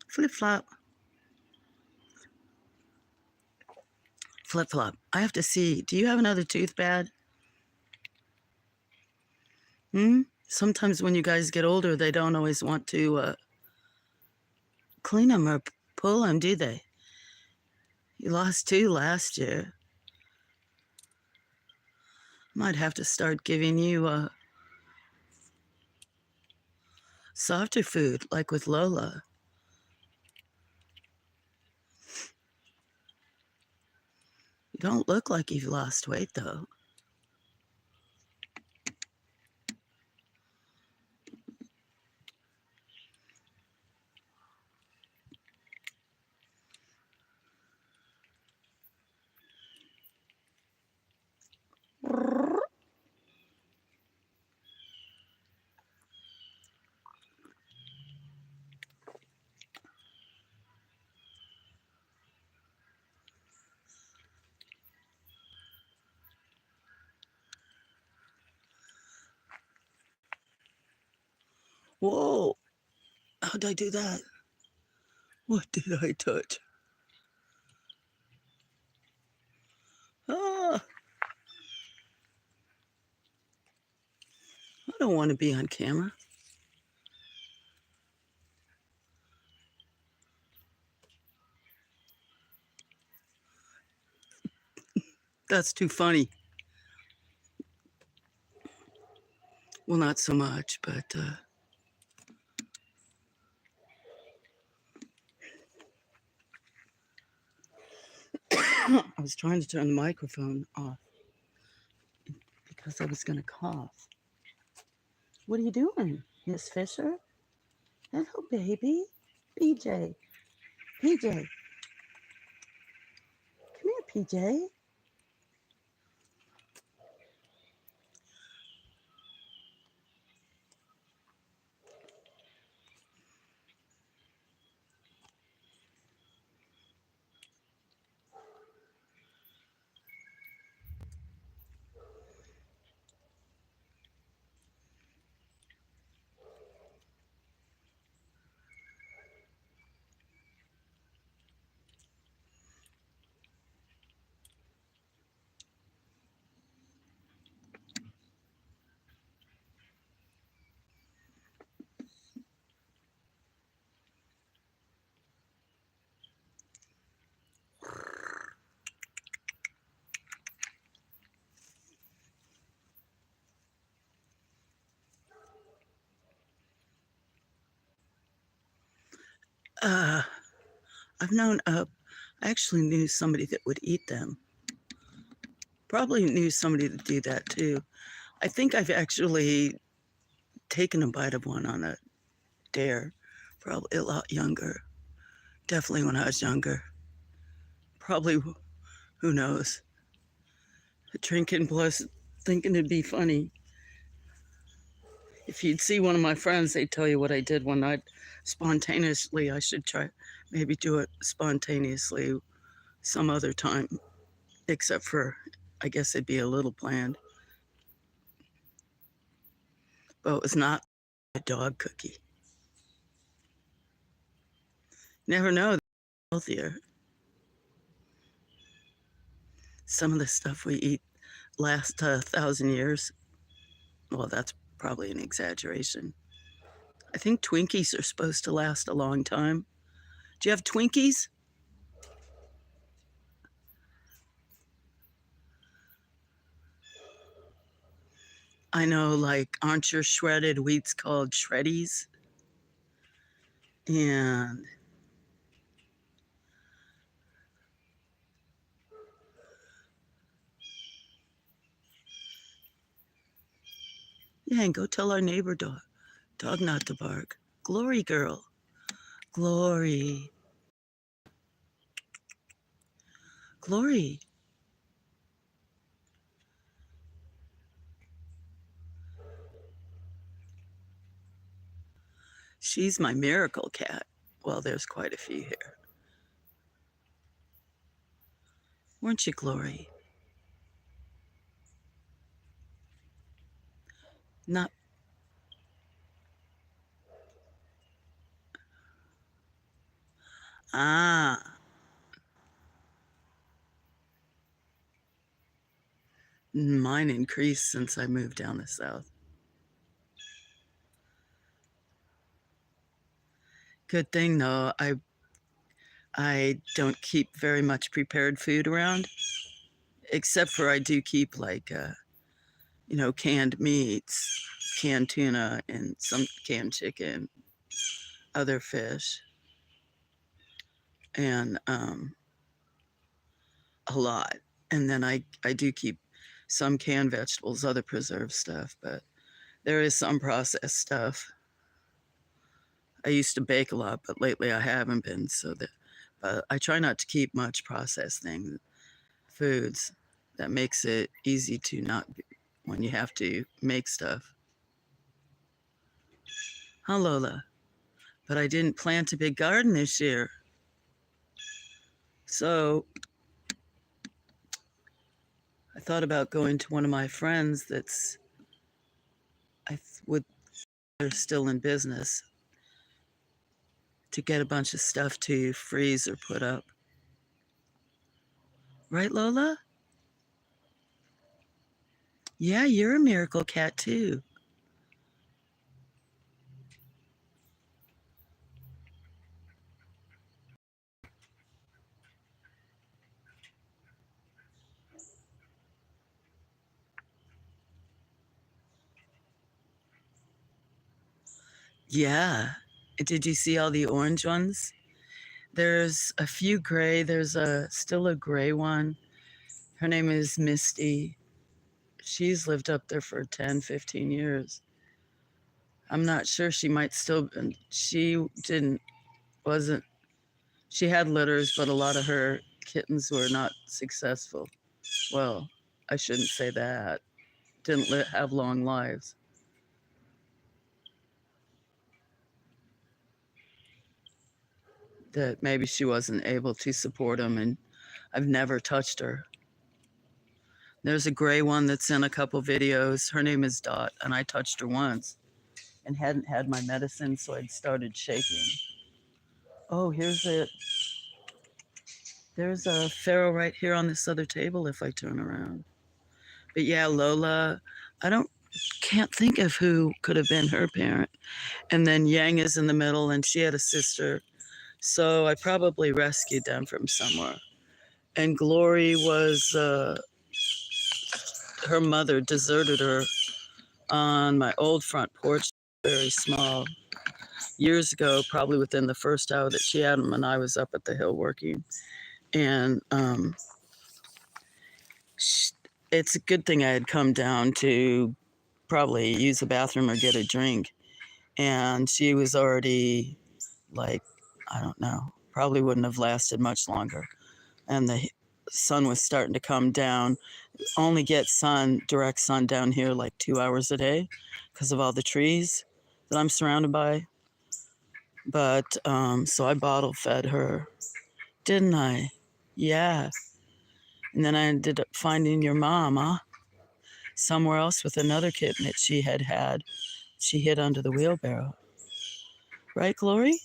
Flip Flop. Flip Flop. I have to see. Do you have another tooth bad? Sometimes when you guys get older, they don't always want to clean them or pull them, do they? You lost 2 last year. Might have to start giving you softer food, like with Lola. You don't look like you've lost weight, though. Whoa! How'd I do that? What did I touch? Ah! I don't want to be on camera. That's too funny. Well, not so much, but I was trying to turn the microphone off because I was going to cough. What are you doing, Miss Fisher? Hello, baby. PJ. PJ. Come here, PJ. I've known, I actually knew somebody that would eat them. Probably knew somebody to do that too. I think I've actually taken a bite of one on a dare, probably a lot younger. Definitely when I was younger. Probably, who knows? Drinking plus thinking it'd be funny. If you'd see one of my friends, they'd tell you what I did one night spontaneously. I should try, maybe do it spontaneously some other time, except for, I guess it'd be a little planned. But it was not a dog cookie. Never know, healthier. Some of the stuff we eat lasts 1,000 years. Well, that's probably an exaggeration. I think Twinkies are supposed to last a long time. Do you have Twinkies? I know, like, aren't your shredded wheats called shreddies? And Yang, go tell our neighbor dog not to bark. Glory girl. Glory. Glory. She's my miracle cat. Well, there's quite a few here. Weren't you, Glory? Not. Ah. Mine increased since I moved down the south. Good thing though, I don't keep very much prepared food around, except for I do keep like canned meats, canned tuna, and some canned chicken, other fish, and a lot. And then I do keep some canned vegetables, other preserved stuff, but there is some processed stuff. I used to bake a lot, but lately I haven't been. But I try not to keep much processed foods. That makes it easy to not when you have to make stuff. Huh, Lola? But I didn't plant a big garden this year. So I thought about going to one of my friends they're still in business, to get a bunch of stuff to freeze or put up. Right, Lola? Yeah, you're a miracle cat too. Yeah. Did you see all the orange ones? There's a few gray. There's still a gray one. Her name is Misty. She's lived up there for 10, 15 years. I'm not sure, she might still, wasn't, she had litters, but a lot of her kittens were not successful. Well, I shouldn't say that. Didn't have long lives. That maybe she wasn't able to support them, and I've never touched her. There's a gray one that's in a couple videos. Her name is Dot, and I touched her once and hadn't had my medicine, so I'd started shaking. Oh, there's a Pharaoh right here on this other table if I turn around. But yeah, Lola, can't think of who could have been her parent. And then Yang is in the middle, and she had a sister. So I probably rescued them from somewhere. And Glory was, her mother deserted her on my old front porch, very small, years ago, probably within the first hour that she had them, and I was up at the hill working. And it's a good thing I had come down to probably use the bathroom or get a drink. And she was already like, I don't know, probably wouldn't have lasted much longer. And the sun was starting to come down. Only get direct sun down here like 2 hours a day because of all the trees that I'm surrounded by. But so I bottle fed her, didn't I? Yeah. And then I ended up finding your mom, somewhere else with another kitten that she had. She hid under the wheelbarrow. Right, Glory?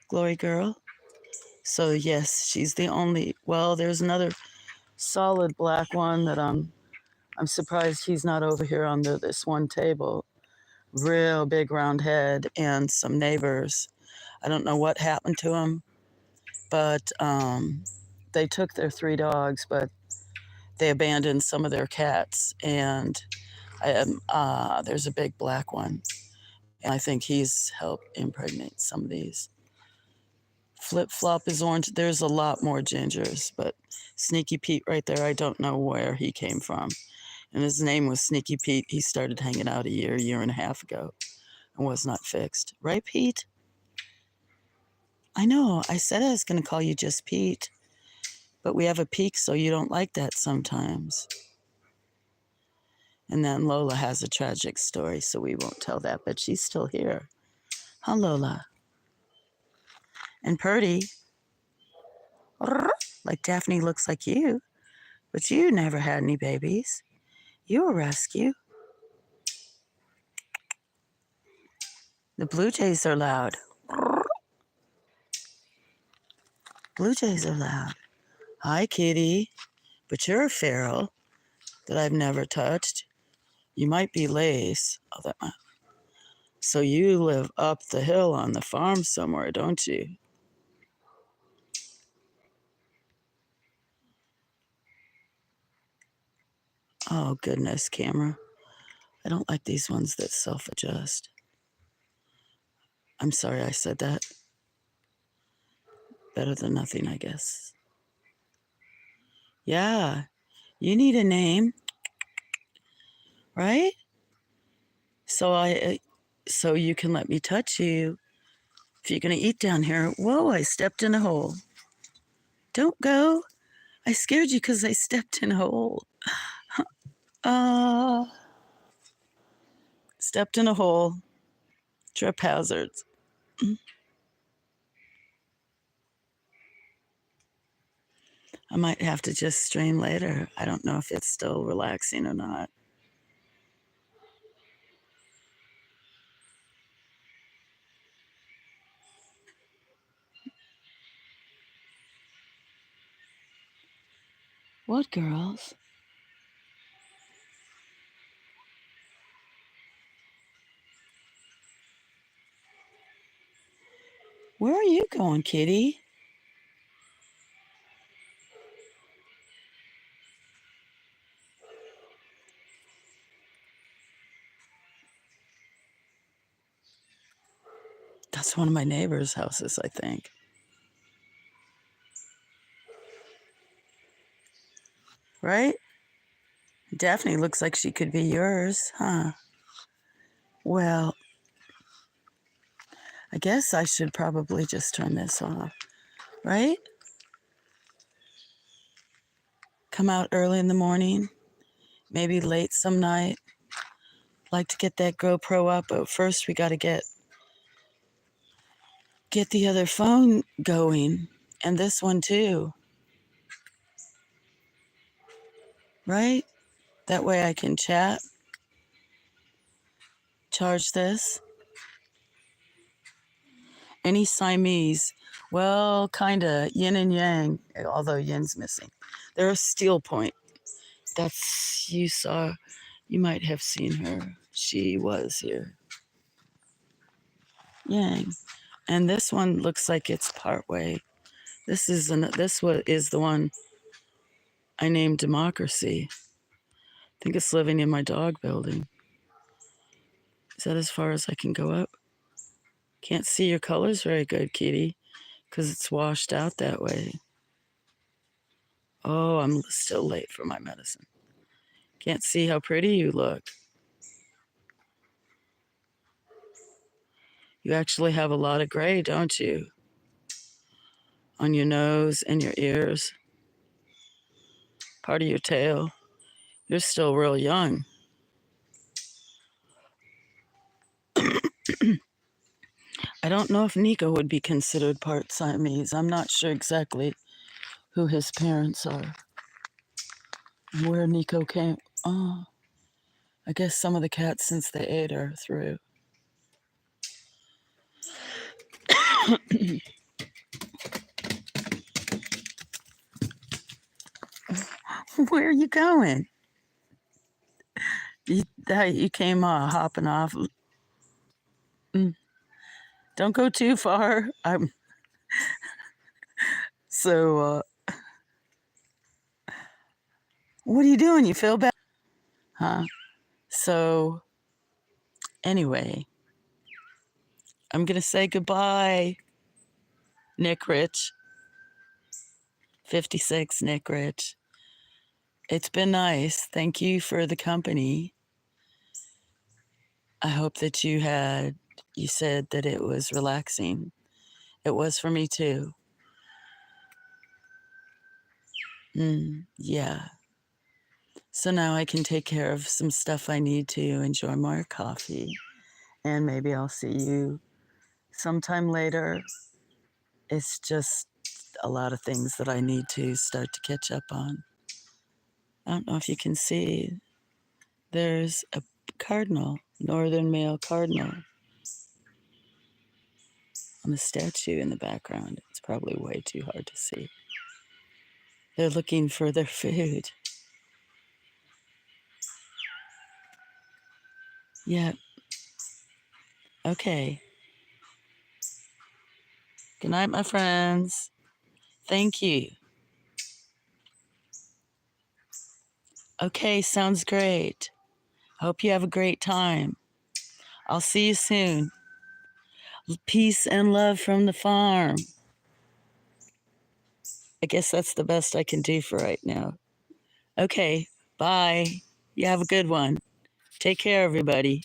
Glory girl? So yes, she's the only, well, there's another solid black one that I'm surprised he's not over here on this one table. Real big round head, and some neighbors. I don't know what happened to him, but they took their 3 dogs, but they abandoned some of their cats. And there's a big black one, and I think he's helped impregnate some of these. Flip Flop is orange. There's a lot more gingers, but Sneaky Pete right there, I don't know where he came from. And his name was Sneaky Pete. He started hanging out a year and a half ago, and was not fixed. Right, Pete? I know. I said I was going to call you just Pete, but we have a peak, so you don't like that sometimes. And then Lola has a tragic story, so we won't tell that, but she's still here. Huh, Lola? And Purdy, like Daphne looks like you, but you never had any babies. You were rescue. The Blue Jays are loud. Blue Jays are loud. Hi, kitty. But you're a feral that I've never touched. You might be Lace. So you live up the hill on the farm somewhere, don't you? Oh, goodness, camera. I don't like these ones that self-adjust. I'm sorry I said that. Better than nothing, I guess. Yeah, you need a name, right? So you can let me touch you. If you're gonna eat down here, whoa! I stepped in a hole. Don't go. I scared you because I stepped in a hole. Stepped in a hole. Trip hazards. I might have to just stream later. I don't know if it's still relaxing or not. What girls? Where are you going, kitty? That's one of my neighbor's houses, I think. Right? Daphne looks like she could be yours, huh? Well, I guess I should probably just turn this off, right? Come out early in the morning, maybe late some night. Like to get that GoPro up, but first we got to get the other phone going, and this one too, right? That way I can chat, charge this. Any Siamese, well, kind of yin and yang, although yin's missing. They're a steel point. That's, you might have seen her. She was here. Yang. And this one looks like it's part way. This is the one I named Democracy. I think it's living in my dog building. Is that as far as I can go up? Can't see your colors very good, kitty, because it's washed out that way. Oh, I'm still late for my medicine. Can't see how pretty you look. You actually have a lot of gray, don't you? On your nose and your ears. Part of your tail. You're still real young. I don't know if Nico would be considered part Siamese. I'm not sure exactly who his parents are. Where Nico came. Oh, I guess some of the cats, since they ate, are through. Where are you going? You came hopping off. Don't go too far. So, what are you doing? You feel bad? Huh? So, anyway, I'm going to say goodbye, Nick Rich. 56, Nick Rich. It's been nice. Thank you for the company. I hope that you said that it was relaxing. It was for me too. Yeah. So now I can take care of some stuff I need to enjoy more coffee. And maybe I'll see you sometime later. It's just a lot of things that I need to start to catch up on. I don't know if you can see, there's a cardinal, northern male cardinal, on the statue in the background. It's probably way too hard to see. They're looking for their food. Yeah. Okay. Good night, my friends. Thank you. Okay, sounds great. Hope you have a great time. I'll see you soon. Peace and love from the farm. I guess that's the best I can do for right now. Okay, bye. You have a good one. Take care, everybody.